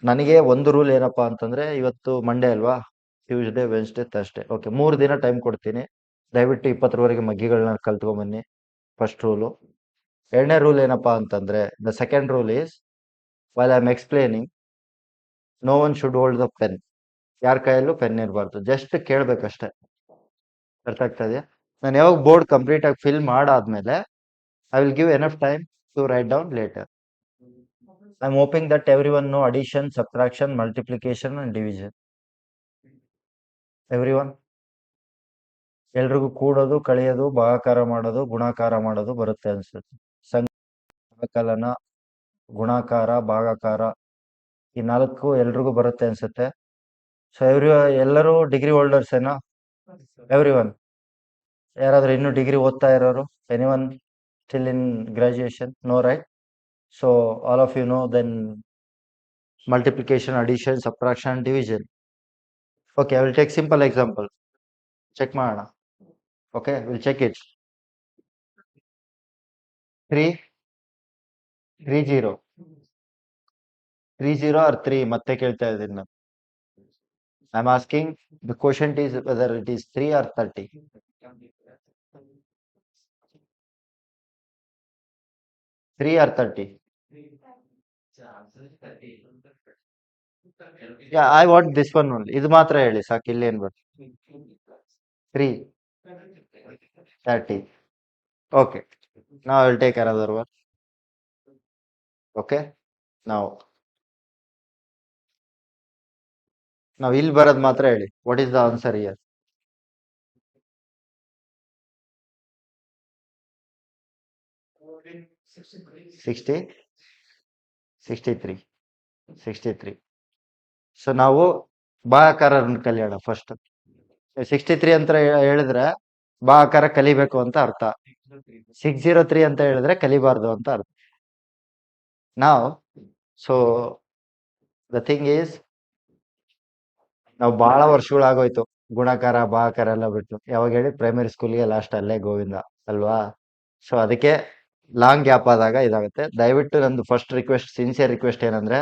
ನನಗೆ ಒಂದು ರೂಲ್ ಏನಪ್ಪಾ ಅಂತಂದ್ರೆ, ಇವತ್ತು ಮಂಡೇ ಅಲ್ವಾ, ಟ್ಯೂಸ್ಡೇ, ವೆನ್ಸ್ಡೇ, ಥರ್ಸ್ಡೇ, ಓಕೆ 3 ದಿನ ಟೈಮ್ ಕೊಡ್ತೀನಿ. ದಯವಿಟ್ಟು 20ರವರೆಗೆ ಮಗ್ಗಿಗಳನ್ನ ಕಲ್ತ್ಕೊಂಬನ್ನಿ. First rule. ಎರಡನೇ ರೂಲ್ ಏನಪ್ಪಾ ಅಂತಂದ್ರೆ, the second rule is, while I am explaining, no one should hold the pen. ಯಾರ ಕೈಯಲ್ಲೂ ಪೆನ್ ಇರಬಾರ್ದು, ಜಸ್ಟ್ ಕೇಳ್ಬೇಕಷ್ಟೇ. ಅರ್ಥ ಆಗ್ತಾ ಇದೆಯಾ? ನಾನು ಯಾವಾಗ ಬೋರ್ಡ್ ಕಂಪ್ಲೀಟ್ ಆಗಿ ಫಿಲ್ ಮಾಡಾದ್ಮೇಲೆ I will give enough time to write down later. I am hoping that everyone know addition, subtraction, multiplication and division. Everyone? ಎಲ್ರಿಗೂ ಕೂಡೋದು, ಕಳೆಯೋದು, ಭಾಗಾಕಾರ ಮಾಡೋದು, ಗುಣಾಕಾರ ಮಾಡೋದು ಬರುತ್ತೆ ಅನ್ಸುತ್ತೆ. ಸಂಕಲನ, ಗುಣಾಕಾರ, ಭಾಗಾಕಾರ, ಈ 4 ಎಲ್ರಿಗೂ ಬರುತ್ತೆ ಅನ್ಸುತ್ತೆ. ಸೊ ಎಲ್ಲರೂ ಡಿಗ್ರಿ ಹೋಲ್ಡರ್ಸ್ ಏನಾ? Everyone? ಯಾರಾದ್ರೂ ಇನ್ನೂ ಡಿಗ್ರಿ ಓದ್ತಾ ಇರೋರು? Anyone still in graduation? No, right? So all of you know then multiplication, addition, subtraction, division. Okay, I will take simple example. Check ಮಾಡೋಣ. Okay, we'll check it. 3 0 or 3 ಮತ್ತೆ ಕೇಳ್ತಾ ಇದ್ದೀನಿ ನಾನು. I'm asking, the quotient is whether it is 3 or 30. 3 or 30? Yeah, I want this one only. ಇದು ಮಾತ್ರ ಹೇಳಿ ಸಾಕು, ಇಲ್ಲಿ ಏನ್ ಬರ್ತದೆ? 3 30. Okay, now I will take another one. Okay, now ಇಲ್ಲಿ ಬರೋದು ಮಾತ್ರ ಹೇಳಿ. What is the answer here? 60, 63, 63. So ನಾವು ಭಾಗಾಕಾರನ ಕಲಿಯೋಣ ಫಸ್ಟ್. 63 ಅಂತ ಹೇಳಿದ್ರೆ ಭಾಗಾಕಾರ ಕಲಿಬೇಕು ಅಂತ ಅರ್ಥ. 603 ಅಂತ ಹೇಳಿದ್ರೆ ಕಲಿಬಾರ್ದು ಅಂತ ಅರ್ಥ. ನಾವು ಸೊ ದ ಥಿಂಗ್ ಈಸ್, ನಾವು ಬಹಳ ವರ್ಷಗಳಾಗೋಯ್ತು ಗುಣಾಕಾರ ಭಾಗಾಕಾರ ಎಲ್ಲ ಬಿಟ್ಟು. ಯಾವಾಗ ಹೇಳಿ? ಪ್ರೈಮರಿ ಸ್ಕೂಲ್ಗೆ ಲಾಸ್ಟ್ ಅಲ್ಲೇ ಗೋವಿಂದ ಅಲ್ವಾ? ಸೊ ಅದಕ್ಕೆ ಲಾಂಗ್ ಗ್ಯಾಪ್ ಆದಾಗ ಇದಾಗುತ್ತೆ. ದಯವಿಟ್ಟು ನಂದು ಫಸ್ಟ್ ರಿಕ್ವೆಸ್ಟ್, ಸಿನ್ಸಿಯರ್ ರಿಕ್ವೆಸ್ಟ್ ಏನಂದ್ರೆ,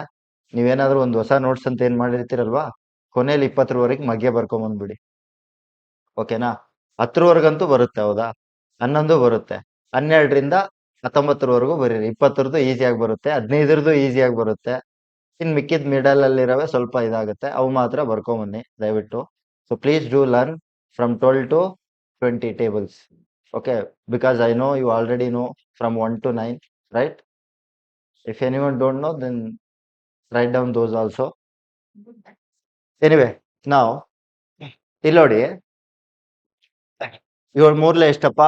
ನೀವೇನಾದ್ರೂ ಒಂದು ಹೊಸ ನೋಟ್ಸ್ ಅಂತ ಏನ್ ಮಾಡಿರ್ತೀರಲ್ವಾ, ಕೊನೆಯಲ್ಲಿ 20ರವರೆಗೆ ಮಗ್ಗೆ ಬರ್ಕೊಂಬಂದ್ಬಿಡಿ. ಓಕೆನಾ? 10ರವರೆಗಂತೂ ಬರುತ್ತೆ, ಹೌದಾ? 11 ಬರುತ್ತೆ, 12ರಿಂದ 19ರವರೆಗೂ ಬರೀರಿ. 20ರದ್ದು ಈಸಿಯಾಗಿ ಬರುತ್ತೆ, 15ರದ್ದು ಈಸಿಯಾಗಿ ಬರುತ್ತೆ. ಇನ್ ಮಿಕ್ಕಿದ ಮಿಡಲ್ ಅಲ್ಲಿರವೆ ಸ್ವಲ್ಪ ಇದಾಗುತ್ತೆ, ಅವು ಮಾತ್ರ ಬರ್ಕೊಂಬನ್ನಿ ದಯವಿಟ್ಟು. So please do learn from 12 to 20 tables. Okay, because I know you already know from 1 to 9, right? If anyone don't know, then write down those also. Anyway, now ಇಲ್ಲಿ ನೋಡಿ, 7 ಮೂರ್ಲೆ ಎಷ್ಟಪ್ಪ?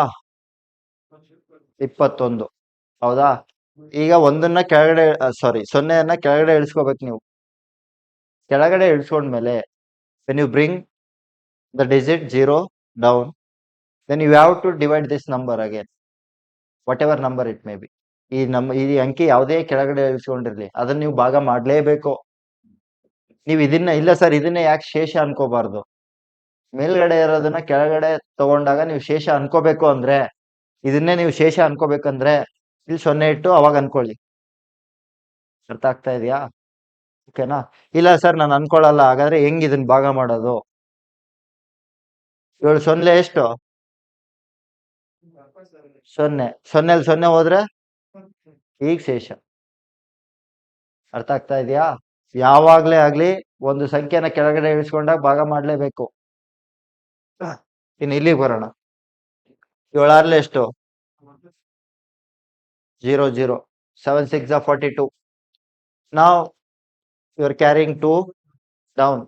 21, ಹೌದಾ? ಈಗ ಒಂದನ್ನ ಕೆಳಗಡೆ, ಸಾರಿ, 0ನ್ನ ಕೆಳಗಡೆ ಇಳಿಸ್ಕೋಬೇಕು ನೀವು. ಕೆಳಗಡೆ ಇಳಿಸ್ಕೊಂಡ್ಮೇಲೆ when you bring the digit 0 down, then you have to divide this number again, whatever number it may be. ಈ ಅಂಕಿ ಯಾವುದೇ ಕೆಳಗಡೆ ಇಳಿಸ್ಕೊಂಡಿರ್ಲಿ, ಅದನ್ನ ನೀವು ಭಾಗ ಮಾಡ್ಲೇಬೇಕು. ನೀವು ಇದನ್ನ ಇಲ್ಲ ಸರ್ ಇದನ್ನೇ ಯಾಕೆ ಶೇಷ ಅನ್ಕೋಬಾರ್ದು. ಮೇಲ್ಗಡೆ ಇರೋದನ್ನ ಕೆಳಗಡೆ ತಗೊಂಡಾಗ ನೀವು ಶೇಷ ಅನ್ಕೋಬೇಕು ಅಂದ್ರೆ, ಇದನ್ನೇ ನೀವು ಶೇಷ ಅನ್ಕೋಬೇಕಂದ್ರೆ ಇಲ್ಲಿ 0 ಇಟ್ಟು ಅವಾಗ ಅನ್ಕೊಳ್ಳಿ. ಅರ್ಥ ಆಗ್ತಾ ಇದೆಯಾ? ಓಕೆನಾ? ಇಲ್ಲ ಸರ್ ನಾನು ಅನ್ಕೊಳ್ಳಲ್ಲ, ಹಾಗಾದ್ರೆ ಹೆಂಗ್ ಇದನ್ನ ಭಾಗ ಮಾಡೋದು? 7 0 ಎಷ್ಟು? 0. 0ಲ್ಲಿ 0 ಹೋದ್ರೆ ಈಗ ಶೇಷ. ಅರ್ಥ ಆಗ್ತಾ ಇದೆಯಾ? ಯಾವಾಗ್ಲೇ ಆಗ್ಲಿ ಒಂದು ಸಂಖ್ಯೆನ ಕೆಳಗಡೆ ಇಳಿಸ್ಕೊಂಡಾಗ ಭಾಗ ಮಾಡ್ಲೇಬೇಕು. ಇನ್ನು ಇಲ್ಲಿಗೆ ಬರೋಣ. 7 6 ಎಷ್ಟು? 0 0. 7 6 42. Now you are carrying 2 down.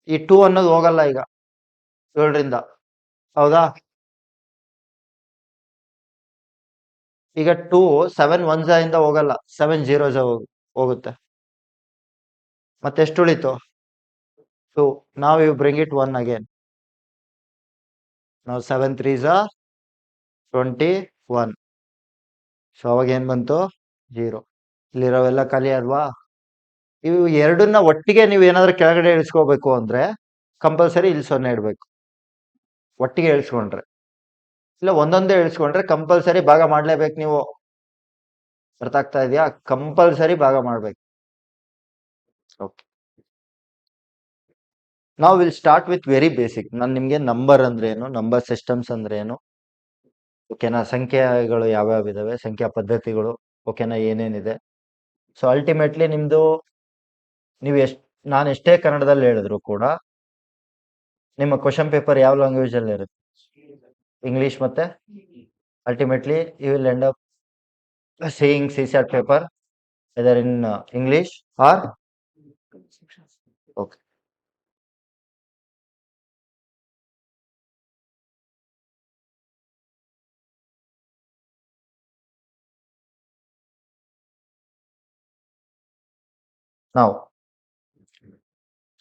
ಈ 2 ಅನ್ನೋದು ಹೋಗಲ್ಲ ಈಗ 7ರಿಂದ, ಹೌದಾ? ಈಗ 2 7 1 ಇಂದ ಹೋಗಲ್ಲ, 7 0 ಹೋಗುತ್ತೆ. ಮತ್ತೆ ಎಷ್ಟು ಉಳಿತು? 2. Now you bring it 1 again. Now 7 3 21. So ಅವಾಗ ಏನ್ ಬಂತು? 0. ಇಲ್ಲಿರೋವೆಲ್ಲ ಖಾಲಿ ಅಲ್ವಾ? ಇವು ಎರಡನ್ನ ಒಟ್ಟಿಗೆ ನೀವು ಏನಾದ್ರೂ ಕೆಳಗಡೆ ಇಳಿಸ್ಕೋಬೇಕು ಅಂದ್ರೆ ಕಂಪಲ್ಸರಿ ಇಲ್ಲಿ 0 ಇಡ್ಬೇಕು. ಒಟ್ಟಿಗೆ ಇಳಿಸ್ಕೊಂಡ್ರೆ, ಇಲ್ಲ ಒಂದೊಂದೇ ಇಳಿಸ್ಕೊಂಡ್ರೆ ಕಂಪಲ್ಸರಿ ಭಾಗ ಮಾಡ್ಲೇಬೇಕು ನೀವು. ಅರ್ಥ ಆಗ್ತಾ ಇದೆಯಾ? ಕಂಪಲ್ಸರಿ ಭಾಗ ಮಾಡ್ಬೇಕು. ಓಕೆ, ನಾವು will start with very basic. ನಾನು ನಿಮಗೆ ನಂಬರ್ ಅಂದ್ರೆ ಏನು, ನಂಬರ್ ಸಿಸ್ಟಮ್ಸ್ ಅಂದ್ರೆ ಏನು, ಓಕೆನಾ, ಸಂಖ್ಯೆಗಳು ಯಾವ್ಯಾವ ಇದಾವೆ, ಸಂಖ್ಯಾ ಪದ್ಧತಿಗಳು, ಓಕೆನಾ, ಏನೇನಿದೆ. ಸೊ ಅಲ್ಟಿಮೇಟ್ಲಿ ನಿಮ್ದು ನೀವು ನಾನು ಎಷ್ಟೇ ಕನ್ನಡದಲ್ಲಿ ಹೇಳಿದ್ರು ಕೂಡ ನಿಮ್ಮ ಕ್ವಶನ್ ಪೇಪರ್ ಯಾವ ಲ್ಯಾಂಗ್ವೇಜ್ ಅಲ್ಲಿ ಇರುತ್ತೆ? ಇಂಗ್ಲಿಷ್ ಮತ್ತೆ ultimately you will end up seeing CSAT paper either in English or okay. Now,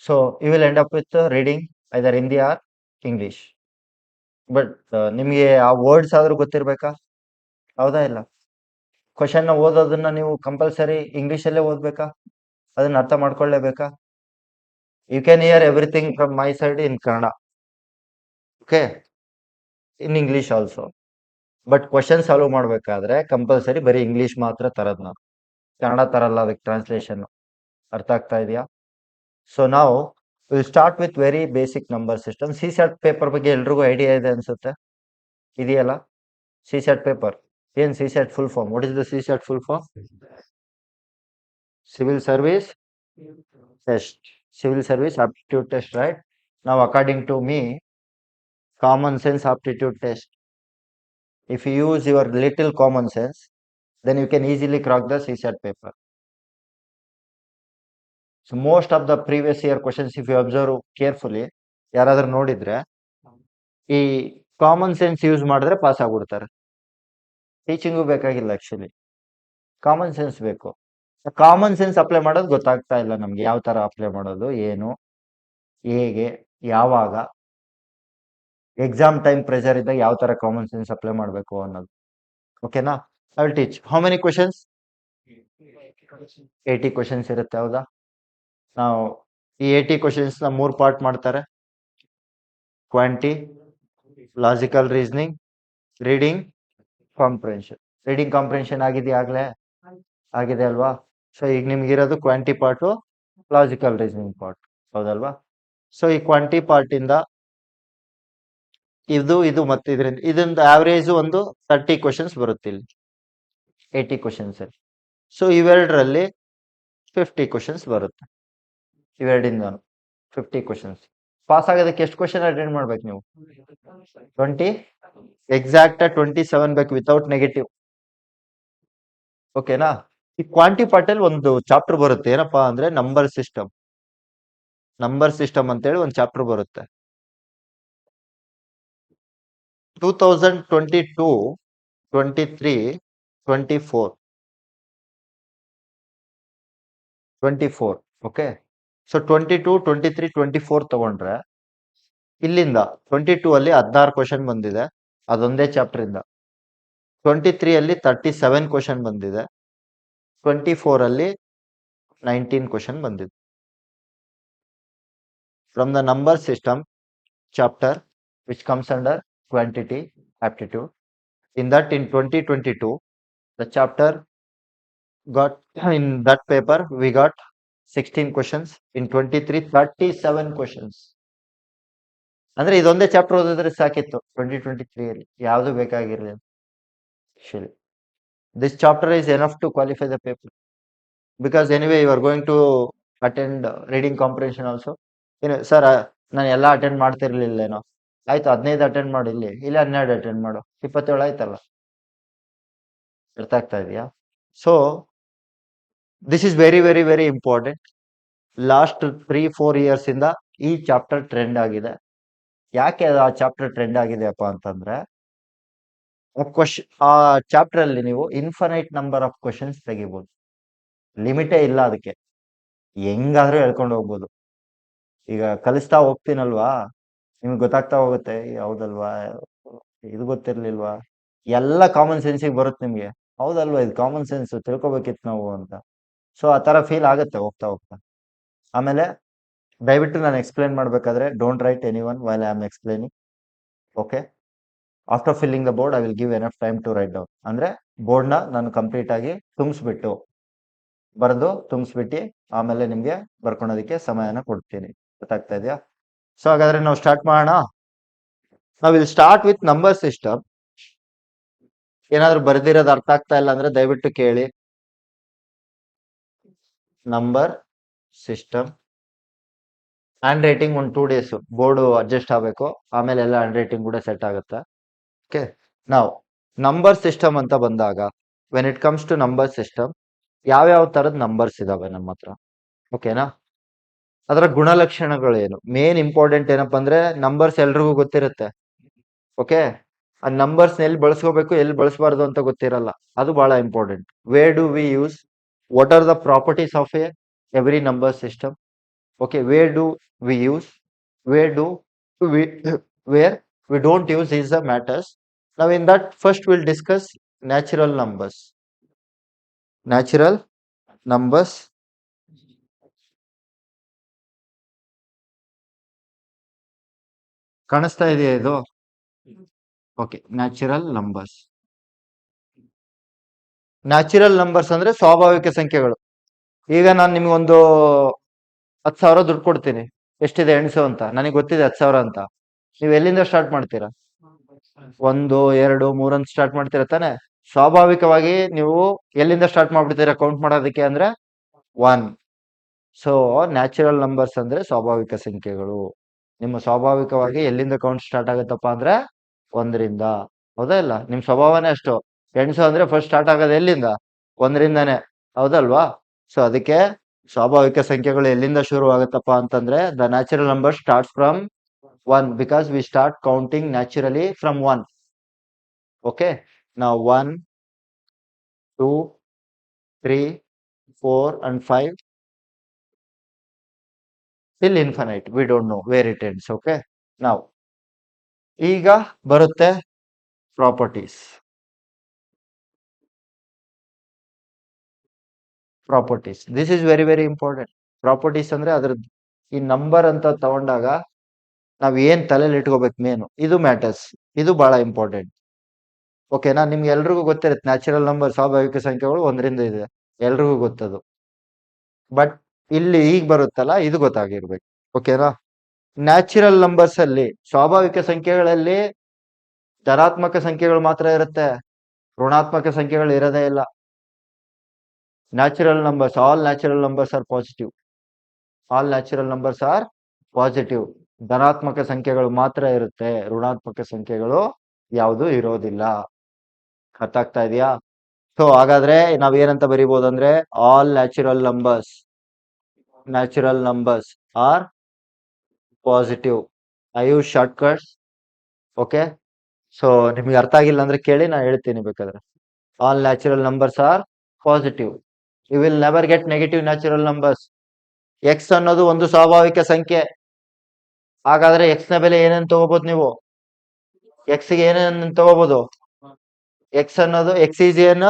so you will end up with reading either Hindi or English. But ನಿಮಗೆ ಆ ವರ್ಡ್ಸ್ ಆದ್ರೂ ಗೊತ್ತಿರ್ಬೇಕಾ? ಹೌದಾ ಇಲ್ಲ? Question ಓದೋದನ್ನ ನೀವು ಕಂಪಲ್ಸರಿ ಇಂಗ್ಲಿಷಲ್ಲೇ ಓದ್ಬೇಕಾ? ಅದನ್ನ ಅರ್ಥ ಮಾಡ್ಕೊಳ್ಳೇಬೇಕಾ? You can hear everything from my side in Kannada, okay, in English also. But question solve ಮಾಡ್ಬೇಕಾದ್ರೆ ಕಂಪಲ್ಸರಿ ಬರೀ ಇಂಗ್ಲಿಷ್ ಮಾತ್ರ ತರದ್ ನಾವು, ಕನ್ನಡ ತರಲ್ಲ ಅದಕ್ಕೆ ಟ್ರಾನ್ಸ್ಲೇಷನ್. ಅರ್ಥ ಆಗ್ತಾ ಇದೆಯಾ? ಸೊ ನಾವು will start with very basic number system. CSAT paper ಬಗ್ಗೆ ಎಲ್ರಿಗೂ ಐಡಿಯಾ ಇದೆ ಅನ್ಸುತ್ತೆ, ಇದೆಯಲ್ಲ? CSAT ಪೇಪರ್ ಏನ್? CSAT full form, what is the CSAT full form? Civil service test, civil service aptitude test, right? Now according to me, common sense aptitude test. If you use your little common sense, then you can easily crack the CSAT paper. So most of the previous year questions, if you observe carefully, ಯಾರಾದ್ರೂ ನೋಡಿದ್ರೆ ಈ common sense use ಮಾಡಿದ್ರೆ pass ಆಗ್ಬಿಡ್ತಾರೆ. Teaching ಬೇಕಾಗಿಲ್ಲ, actually common sense ಬೇಕು. Common sense apply ಮಾಡೋದು ಗೊತ್ತಾಗ್ತಾ ಇಲ್ಲ ನಮ್ಗೆ, ಯಾವ ತರ ಅಪ್ಲೈ ಮಾಡೋದು, ಏನು, ಹೇಗೆ, ಯಾವಾಗ, ಎಕ್ಸಾಮ್ ಟೈಮ್ ಪ್ರೆಷರ್ ಇದ್ದಾಗ ಯಾವ ತರ ಕಾಮನ್ ಸೆನ್ಸ್ ಅಪ್ಲೈ ಮಾಡಬೇಕು ಅನ್ನೋದು. ಓಕೆನಾ? I will teach. How many questions? 80 questions ಇರುತ್ತೆ, ಹೌದಾ? ನಾವು ಈ 80 ಕ್ವಶನ್ಸ್ ನ 3 ಪಾರ್ಟ್ ಮಾಡ್ತಾರೆ: quanti, logical reasoning, reading comprehension. Reading comprehension ಆಗಿದೆಯಾ? ಆಗ್ಲೇ ಆಗಿದೆ ಅಲ್ವಾ? ಸೊ ಈಗ ನಿಮ್ಗಿರೋದು quanti part, logical reasoning part, ಹೌದಲ್ವಾ? ಸೊ ಈ ಕ್ವಾಂಟಿ ಪಾರ್ಟ್ ಇಂದ ಇದು ಮತ್ತೆ ಇದರಿಂದ ಆವರೇಜ್ ಒಂದು 30 ಕ್ವಶನ್ಸ್ ಬರುತ್ತೆ ಇಲ್ಲಿ 80 ಕ್ವಶನ್ಸ್ ಅಲ್ಲಿ. ಸೊ ಇವೆರಡರಲ್ಲಿ 50 ಕ್ವಶನ್ಸ್ ಬರುತ್ತೆ, ಇವೆರಡಿಂದ 50 ಕ್ವಶನ್ಸ್. ಪಾಸ್ ಆಗೋದಕ್ಕೆ ಎಷ್ಟು ಕ್ವಶನ್ ಅಟೆಂಡ್ ಮಾಡ್ಬೇಕು ನೀವು? 20, ಎಕ್ಸಾಕ್ಟ್ 27 ಬೇಕು ವಿತೌಟ್ ನೆಗೆಟಿವ್, ಓಕೆನಾ? ಈ ಕ್ವಾಂಟಿ ಪಾರ್ಟ್ ಅಲ್ಲಿ ಒಂದು ಚಾಪ್ಟರ್ ಬರುತ್ತೆ, ಏನಪ್ಪಾ ಅಂದ್ರೆ ನಂಬರ್ ಸಿಸ್ಟಮ್. ನಂಬರ್ ಸಿಸ್ಟಮ್ ಅಂತೇಳಿ ಒಂದು ಚಾಪ್ಟರ್ ಬರುತ್ತೆ. 2022, 23, 24, ಓಕೆ. ಸೊ 22, 23, 24 ತಗೊಂಡ್ರೆ ಇಲ್ಲಿಂದ 22 ಅಲ್ಲಿ 16 ಕ್ವಶನ್ ಬಂದಿದೆ, ಅದೊಂದೇ ಚಾಪ್ಟರ್ ಇಂದ. 23 ಅಲ್ಲಿ 37 ಕ್ವಶನ್ ಬಂದಿದೆ, 24 ಅಲ್ಲಿ 19 ಕ್ವಶನ್ ಬಂದಿದೆ. From the number system chapter which comes under quantity aptitude. In that, in 2022, the chapter got, in that paper we got 16 questions. In 23, 37 questions. ಅಂದ್ರೆ ಇದೊಂದೇ ಚಾಪ್ಟರ್ ಓದಿದ್ರೆ ಸಾಕಿತ್ತು 2023 ಅಲ್ಲಿ, ಯಾವುದು ಬೇಕಾಗಿರ್ಲಿಲ್ಲ. Actually, this chapter is enough to qualify the paper, because anyway you are going to attend reading comprehension also. Sir ನಾನು ಎಲ್ಲ attend ಮಾಡ್ತಿರ್ಲಿಲ್ಲೇನೋ, ಆಯ್ತು 15 attend ಮಾಡು, ಇಲ್ಲಿ 12 ಅಟೆಂಡ್ ಮಾಡು, 27 ಆಯ್ತಲ್ಲ. ಅರ್ಥ ಆಗ್ತಾ ಇದೆಯಾ? So this is very very very important. Last 3-4 years ಇಂದ ಈ ಚಾಪ್ಟರ್ ಟ್ರೆಂಡ್ ಆಗಿದೆ. ಯಾಕೆ ಆ ಚಾಪ್ಟರ್ ಟ್ರೆಂಡ್ ಆಗಿದೆಯಪ್ಪ ಅಂತಂದ್ರೆ, ಆ ಚಾಪ್ಟರ್ ಅಲ್ಲಿ ನೀವು ಇನ್ಫೈನೈಟ್ ನಂಬರ್ ಆಫ್ ಕ್ವಶನ್ಸ್ ತೆಗಿಬಹುದು, ಲಿಮಿಟೇ ಇಲ್ಲ ಅದಕ್ಕೆ, ಹೆಂಗಾದ್ರೂ ಹೇಳ್ಕೊಂಡು ಹೋಗ್ಬೋದು. ಈಗ ಕಲಿಸ್ತಾ ಹೋಗ್ತೀನಲ್ವಾ, ನಿಮ್ಗೆ ಗೊತ್ತಾಗ್ತಾ ಹೋಗುತ್ತೆ, ಹೌದಲ್ವಾ, ಇದು ಗೊತ್ತಿರ್ಲಿಲ್ವಾ, ಎಲ್ಲ ಕಾಮನ್ ಸೆನ್ಸಿಗೆ ಬರುತ್ತೆ ನಿಮ್ಗೆ, ಹೌದಲ್ವಾ, ಇದು ಕಾಮನ್ ಸೆನ್ಸ್ ತಿಳ್ಕೊಬೇಕಿತ್ತು ನಾವು ಅಂತ. ಸೊ ಆ ತರ ಫೀಲ್ ಆಗುತ್ತೆ ಹೋಗ್ತಾ ಹೋಗ್ತಾ. ಆಮೇಲೆ ದಯವಿಟ್ಟು ನಾನು ಎಕ್ಸ್ಪ್ಲೈನ್ ಮಾಡ್ಬೇಕಾದ್ರೆ don't write anyone while I am explaining, okay? After filling the board I will give enough time to write down. ಅಂದ್ರೆ ಬೋರ್ಡ್ನ ನಾನು ಕಂಪ್ಲೀಟ್ ಆಗಿ ತುಂಬಿಸ್ಬಿಟ್ಟು ಬರೆದು ತುಂಬಿಸ್ಬಿಟ್ಟು ಆಮೇಲೆ ನಿಮ್ಗೆ ಬರ್ಕೊಳೋದಕ್ಕೆ ಸಮಯನ ಕೊಡ್ತೀನಿ. ಗೊತ್ತಾಗ್ತಾ ಇದೆಯಾ? ಸೊ ಹಾಗಾದ್ರೆ ನಾವು ಸ್ಟಾರ್ಟ್ ಮಾಡೋಣ. ನಾವು will start with number system. ಏನಾದ್ರು ಬರ್ದಿರೋದು ಅರ್ಥ ಆಗ್ತಾ ಇಲ್ಲ ಅಂದ್ರೆ ದಯವಿಟ್ಟು ಕೇಳಿ. ನಂಬರ್ ಸಿಸ್ಟಮ್ ಹ್ಯಾಂಡ್ ರೈಟಿಂಗ್ ಒಂದು 2 days ಬೋರ್ಡು ಅಡ್ಜಸ್ಟ್ ಆಗಬೇಕು, ಆಮೇಲೆ ಎಲ್ಲ ಹ್ಯಾಂಡ್ ರೈಟಿಂಗ್ ಕೂಡ ಸೆಟ್ ಆಗುತ್ತೆ. ಓಕೆ, ನಾವು ನಂಬರ್ ಸಿಸ್ಟಮ್ ಅಂತ ಬಂದಾಗ when it comes to number system ಯಾವ್ಯಾವ ತರದ ನಂಬರ್ಸ್ ಇದಾವೆ ನಮ್ಮ ಹತ್ರ, ಓಕೆನಾ? ಅದರ ಗುಣಲಕ್ಷಣಗಳು ಏನು, ಮೇನ್ ಇಂಪಾರ್ಟೆಂಟ್ ಏನಪ್ಪಾ ಅಂದ್ರೆ ನಂಬರ್ಸ್ ಎಲ್ರಿಗೂ ಗೊತ್ತಿರುತ್ತೆ. ಓಕೆ, ಆ ನಂಬರ್ಸ್ ಎಲ್ಲಿ ಬಳಸ್ಕೋಬೇಕು ಎಲ್ಲಿ ಬಳಸಬಾರ್ದು ಅಂತ ಗೊತ್ತಿರಲ್ಲ, ಅದು ಬಹಳ important. Where do we use, what are the properties of every number system. Okay, where do we use, where do we, where we don't use is the matters. Now in that first we'll discuss natural numbers. Natural numbers. ಕಾಣಿಸ್ತಾ ಇದೆಯಾ ಇದು? Okay, natural numbers. Natural numbers ಅಂದ್ರೆ ಸ್ವಾಭಾವಿಕ ಸಂಖ್ಯೆಗಳು. ಈಗ ನಾನು ನಿಮ್ಗೊಂದು 10,000 ದುಡ್ಡು ಕೊಡ್ತೀನಿ, ಎಷ್ಟಿದೆ ಎಣಿಸು ಅಂತ. ನನಗೆ ಗೊತ್ತಿದೆ 10,000 ಅಂತ. ನೀವು ಎಲ್ಲಿಂದ ಸ್ಟಾರ್ಟ್ ಮಾಡ್ತೀರಾ? 1, 2, 3 ಅಂತ ಸ್ಟಾರ್ಟ್ ಮಾಡ್ತೀರಾ ತಾನೆ? ಸ್ವಾಭಾವಿಕವಾಗಿ ನೀವು ಎಲ್ಲಿಂದ ಸ್ಟಾರ್ಟ್ ಮಾಡ್ಬಿಡ್ತೀರಾ ಕೌಂಟ್ ಮಾಡೋದಕ್ಕೆ ಅಂದ್ರೆ 1. ಸೊ ನ್ಯಾಚುರಲ್ ನಂಬರ್ಸ್ ಅಂದ್ರೆ ಸ್ವಾಭಾವಿಕ ಸಂಖ್ಯೆಗಳು. ನಿಮ್ಮ ಸ್ವಾಭಾವಿಕವಾಗಿ ಎಲ್ಲಿಂದ ಕೌಂಟ್ ಸ್ಟಾರ್ಟ್ ಆಗುತ್ತಪ್ಪ ಅಂದ್ರೆ 1ರಿಂದ. ಹೌದಾ ಇಲ್ಲ? ನಿಮ್ ಸ್ವಭಾವನೇ ಅಷ್ಟು. ಎಣ್ಸು ಅಂದ್ರೆ ಫಸ್ಟ್ ಸ್ಟಾರ್ಟ್ ಆಗೋದು ಎಲ್ಲಿಂದ? 1ರಿಂದಾನೆ, ಹೌದಲ್ವಾ? ಸೊ ಅದಕ್ಕೆ ಸ್ವಾಭಾವಿಕ ಸಂಖ್ಯೆಗಳು ಎಲ್ಲಿಂದ ಶುರು ಆಗುತ್ತಪ್ಪ ಅಂತಂದ್ರೆ the natural number starts from 1 because we start counting naturally from 1. Okay, now 1, 2, 3, 4 and 5 till infinite. We don't know where it ends. Okay, now ಈಗ ಬರುತ್ತೆ properties. Properties, this is very very important. Properties ಅಂದ್ರೆ ಅದ್ರದ್ದು ಈ number ಅಂತ ತಗೊಂಡಾಗ ನಾವ್ ಏನ್ ತಲೆಯಲ್ಲಿ ಇಟ್ಕೋಬೇಕು ಮೇನು, ಇದು ಮ್ಯಾಟರ್ಸ್, ಇದು ಬಹಳ ಇಂಪಾರ್ಟೆಂಟ್. ಓಕೆನಾ? ನಿಮ್ಗೆ ಎಲ್ರಿಗೂ ಗೊತ್ತಿರುತ್ತೆ ನ್ಯಾಚುರಲ್ ನಂಬರ್ ಸ್ವಾಭಾವಿಕ ಸಂಖ್ಯೆಗಳು 1ರಿಂದ ಇದೆ, ಎಲ್ರಿಗೂ ಗೊತ್ತದು. ಬಟ್ ಇಲ್ಲಿ ಈಗ ಬರುತ್ತಲ್ಲ, ಇದು ಗೊತ್ತಾಗಿರ್ಬೇಕು. ಓಕೆನಾ? ನ್ಯಾಚುರಲ್ ನಂಬರ್ಸ್ ಅಲ್ಲಿ, ಸ್ವಾಭಾವಿಕ ಸಂಖ್ಯೆಗಳಲ್ಲಿ ಧನಾತ್ಮಕ ಸಂಖ್ಯೆಗಳು ಮಾತ್ರ ಇರುತ್ತೆ, ಋಣಾತ್ಮಕ ಸಂಖ್ಯೆಗಳು ಇರೋದೇ ಇಲ್ಲ. Natural numbers, all natural numbers are positive. All natural numbers are positive. ಧನಾತ್ಮಕ ಸಂಖ್ಯೆಗಳು ಮಾತ್ರ ಇರುತ್ತೆ, ಋಣಾತ್ಮಕ ಸಂಖ್ಯೆಗಳು ಯಾವುದು ಇರೋದಿಲ್ಲ. ಅರ್ಥ ಆಗ್ತಾ ಇದೆಯಾ? ಸೊ ಹಾಗಾದ್ರೆ ನಾವ್ ಏನಂತ ಬರಿಬಹುದು ಅಂದ್ರೆ all natural numbers are positive. I use shortcuts. Okay, so ನಿಮ್ಗೆ ಅರ್ಥ ಆಗಿಲ್ಲ ಅಂದ್ರೆ ಕೇಳಿ, ನಾ ಹೇಳ್ತೀನಿ ಬೇಕಾದ್ರೆ. All natural numbers are positive. You will never get negative natural numbers. X ಅನ್ನೋದು ಒಂದು ಸ್ವಾಭಾವಿಕ ಸಂಖ್ಯೆ. ಹಾಗಾದ್ರೆ ಎಕ್ಸ್ ನ ಬೆಲೆ ಏನೇನು ತಗೋಬಹುದು ನೀವು? ಎಕ್ಸ್ ಗೆ ಏನೇನು ತಗೋಬಹುದು? ಎಕ್ಸ್ ಅನ್ನೋದು, x is an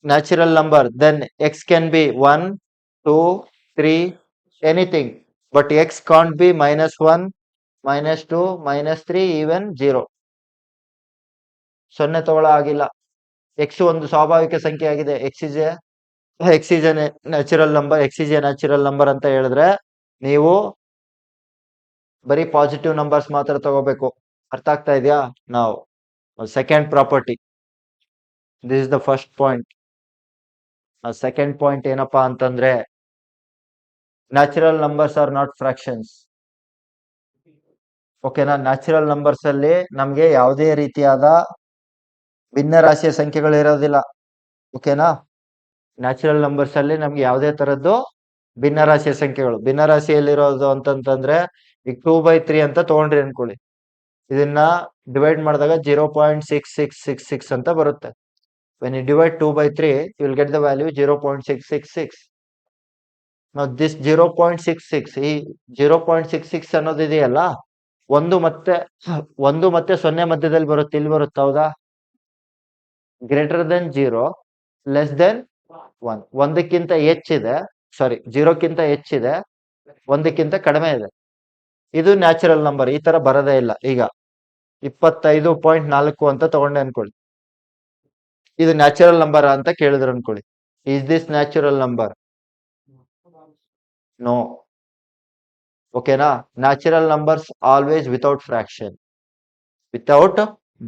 natural number, then x can be 1, 2, 3, anything. But x can't be -1, -2, -3, even 0. 0 ತಗೊಳ್ಳೋ ಆಗಿಲ್ಲ. ಎಕ್ಸ್ ಒಂದು ಸ್ವಾಭಾವಿಕ ಸಂಖ್ಯೆ ಆಗಿದೆ. X is a natural number. X is a natural number ಅಂತ ಹೇಳಿದ್ರೆ ನೀವು ಬರೀ ಪಾಸಿಟಿವ್ ನಂಬರ್ಸ್ ಮಾತ್ರ ತಗೋಬೇಕು. ಅರ್ಥ ಆಗ್ತಾ ಇದೆಯಾ? ನಾವು second property, this is the first point. Second point ಏನಪ್ಪಾ ಅಂತಂದ್ರೆ natural numbers are not fractions. ಓಕೆನಾ? ನ್ಯಾಚುರಲ್ ನಂಬರ್ಸ್ ಅಲ್ಲಿ ನಮ್ಗೆ ಯಾವುದೇ ರೀತಿಯಾದ ಭಿನ್ನರಾಶಿಯ ಸಂಖ್ಯೆಗಳು ಇರೋದಿಲ್ಲ. ಓಕೆನಾ? ನ್ಯಾಚುರಲ್ ನಂಬರ್ಸ್ ಅಲ್ಲಿ ನಮ್ಗೆ ಯಾವುದೇ ತರದ್ದು ಭಿನ್ನರಾಶಿಯ ಸಂಖ್ಯೆಗಳು, ಭಿನ್ನರಾಶಿಯಲ್ಲಿರೋದು ಅಂತಂತಂದ್ರೆ ಈಗ 2/3 ಅಂತ ತಗೊಂಡ್ರಿ ಅನ್ಕೊಳ್ಳಿ, ಇದನ್ನ ಡಿವೈಡ್ ಮಾಡಿದಾಗ 0.6666 ಅಂತ ಬರುತ್ತೆ. when you divide 2/3 you will get the value 0.666. now this 0.66, ಈ 0.66 ಅನ್ನೋದು ಇದೆಯಲ್ಲ, ಒಂದು ಮತ್ತೆ 0 ಮಧ್ಯದಲ್ಲಿ ಬರುತ್ತೆ, ಇಲ್ಲಿ ಬರುತ್ತೆ, ಹೌದಾ? Greater than 0, less than 1. ಒಂದಕ್ಕಿಂತ ಹೆಚ್ಚಿದೆ, ಸಾರಿ 0ಕ್ಕಿಂತ ಹೆಚ್ಚಿದೆ, ಒಂದಕ್ಕಿಂತ ಕಡಿಮೆ ಇದೆ. ಇದು ನ್ಯಾಚುರಲ್ ನಂಬರ್. ಈ ತರ ಬರೋದೇ ಇಲ್ಲ. ಈಗ 25.4 ಅಂತ ತಗೊಂಡೆ ಅನ್ಕೊಳ್ಳಿ, ಇದು ನ್ಯಾಚುರಲ್ ನಂಬರ್ ಅಂತ ಕೇಳಿದ್ರು ಅನ್ಕೊಳ್ಳಿ. Is this natural number? No. ಓಕೆನಾ? Natural numbers always without fraction, without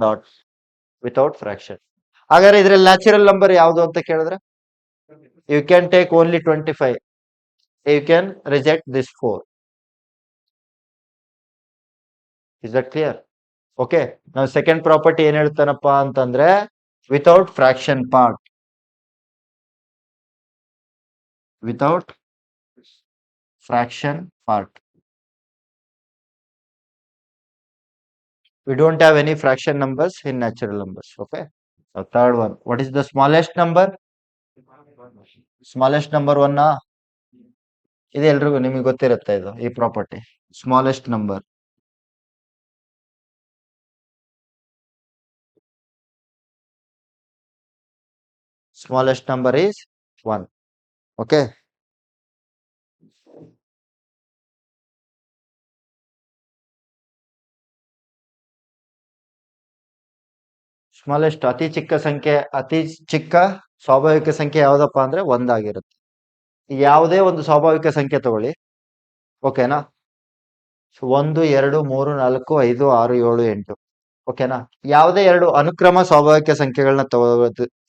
dot, without fraction. ಹಾಗಾದ್ರೆ ಇದ್ರಲ್ಲಿ ನ್ಯಾಚುರಲ್ ನಂಬರ್ ಯಾವುದು ಅಂತ ಕೇಳಿದ್ರೆ you can take only 25. You can reject this 4. Is that clear? Okay. ನಾವು ಸೆಕೆಂಡ್ ಪ್ರಾಪರ್ಟಿ ಏನ್ ಹೇಳ್ತಾನಪ್ಪ ಅಂತಂದ್ರೆ without fraction part, without fraction part. We don't have any fraction numbers in natural numbers. Okay. So third one, what is the smallest number? Smallest number one ನಾ? ಇದು ಎಲ್ರಿಗೂ ನಿಮಗೆ ಗೊತ್ತಿರುತ್ತೆ ಇದು, ಈ property. Smallest number. Smallest number is 1. Okay. Smallest ಅತಿ ಚಿಕ್ಕ ಸಂಖ್ಯೆ, ಅತಿ ಚಿಕ್ಕ ಸ್ವಾಭಾವಿಕ ಸಂಖ್ಯೆ ಯಾವ್ದಪ್ಪ ಅಂದ್ರೆ 1 ಆಗಿರುತ್ತೆ. ಯಾವುದೇ ಒಂದು ಸ್ವಾಭಾವಿಕ ಸಂಖ್ಯೆ ತಗೊಳ್ಳಿ. ಓಕೆನಾ? 1, 2, 3, 4, 5, 6, 7, 8. ಓಕೆನಾ? ಯಾವುದೇ ಎರಡು ಅನುಕ್ರಮ ಸ್ವಾಭಾವಿಕ ಸಂಖ್ಯೆಗಳನ್ನ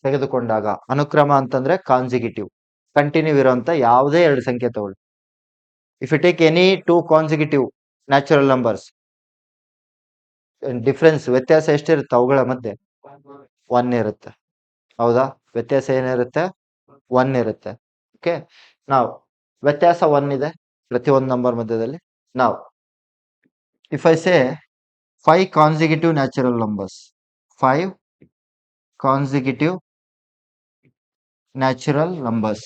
ತೆಗೆದುಕೊಂಡಾಗ, ಅನುಕ್ರಮ ಅಂತಂದ್ರೆ ಕಾನ್ಸಿಕ್ಯೂಟಿವ್, ಕಂಟಿನ್ಯೂ ಇರುವಂತ ಯಾವುದೇ ಎರಡು ಸಂಖ್ಯೆ ತಗೊಳ್ಳಿ. If you take any 2 consecutive natural numbers, difference, ವ್ಯತ್ಯಾಸ ಎಷ್ಟಿರುತ್ತೆ ಅವುಗಳ ಮಧ್ಯೆ? 1 ಇರುತ್ತೆ. ಹೌದಾ? ವ್ಯತ್ಯಾಸ ಏನಿರುತ್ತೆ? 1 ಇರುತ್ತೆ. ಓಕೆ. ನಾವು ವ್ಯತ್ಯಾಸ 1 ಇದೆ ಪ್ರತಿಯೊಂದು ನಂಬರ್ ಮಧ್ಯದಲ್ಲಿ. ನಾವು if I say 5 consecutive natural numbers, 5 consecutive natural numbers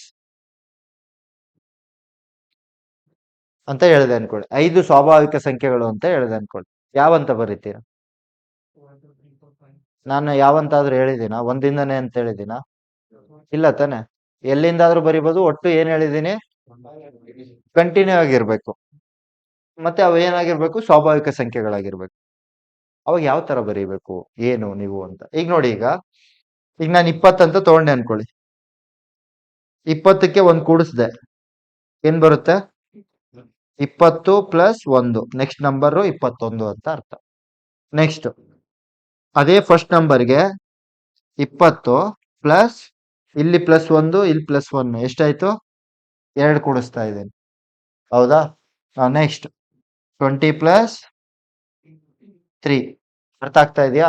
ಅಂತ ಹೇಳಿದೆ ಅನ್ಕೊಳ್ಳಿ. 5 ಸ್ವಾಭಾವಿಕ ಸಂಖ್ಯೆಗಳು ಅಂತ ಹೇಳಿದೆ ಅನ್ಕೊಳ್ಳಿ. ಯಾವಂತ ಬರೀತೀರಾ? ನಾನು ಯಾವಂತಾದ್ರೂ ಹೇಳಿದ್ದೀನ? ಒಂದಿಂದನೇ ಅಂತ ಹೇಳಿದ್ದೀನ? ಇಲ್ಲ ತಾನೆ. ಎಲ್ಲಿಂದಾದ್ರೂ ಬರಿಬೋದು. ಒಟ್ಟು ಏನ್ ಹೇಳಿದೀನಿ? ಕಂಟಿನ್ಯೂ ಆಗಿರ್ಬೇಕು. ಮತ್ತೆ ಅವು ಏನಾಗಿರ್ಬೇಕು? ಸ್ವಾಭಾವಿಕ ಸಂಖ್ಯೆಗಳಾಗಿರ್ಬೇಕು. ಅವಾಗ ಯಾವ ತರ ಬರೀಬೇಕು, ಏನು ನೀವು ಅಂತ. ಈಗ ನೋಡಿ, ಈಗ ನಾನು 20 ಅಂತ ತಗೊಂಡೆ ಅನ್ಕೊಳ್ಳಿ. 20ಕ್ಕೆ 1 ಕೂಡಿಸ್ದೆ, ಏನ್ ಬರುತ್ತೆ? 20 ಪ್ಲಸ್ 1, ನೆಕ್ಸ್ಟ್ ನಂಬರ್ 21 ಅಂತ ಅರ್ಥ. ನೆಕ್ಸ್ಟ್ ಅದೇ ಫಸ್ಟ್ ನಂಬರ್ಗೆ 20 ಪ್ಲಸ್ ಇಲ್ಲಿ ಪ್ಲಸ್ 1, ಇಲ್ಲಿ ಪ್ಲಸ್ 1, ಎಷ್ಟಾಯ್ತು? 2 ಕೂಡಿಸ್ತಾ ಇದ್ದೇನೆ. ಹೌದಾ? Next 20 plus 3. ಅರ್ಥ ಆಗ್ತಾ ಇದೆಯಾ?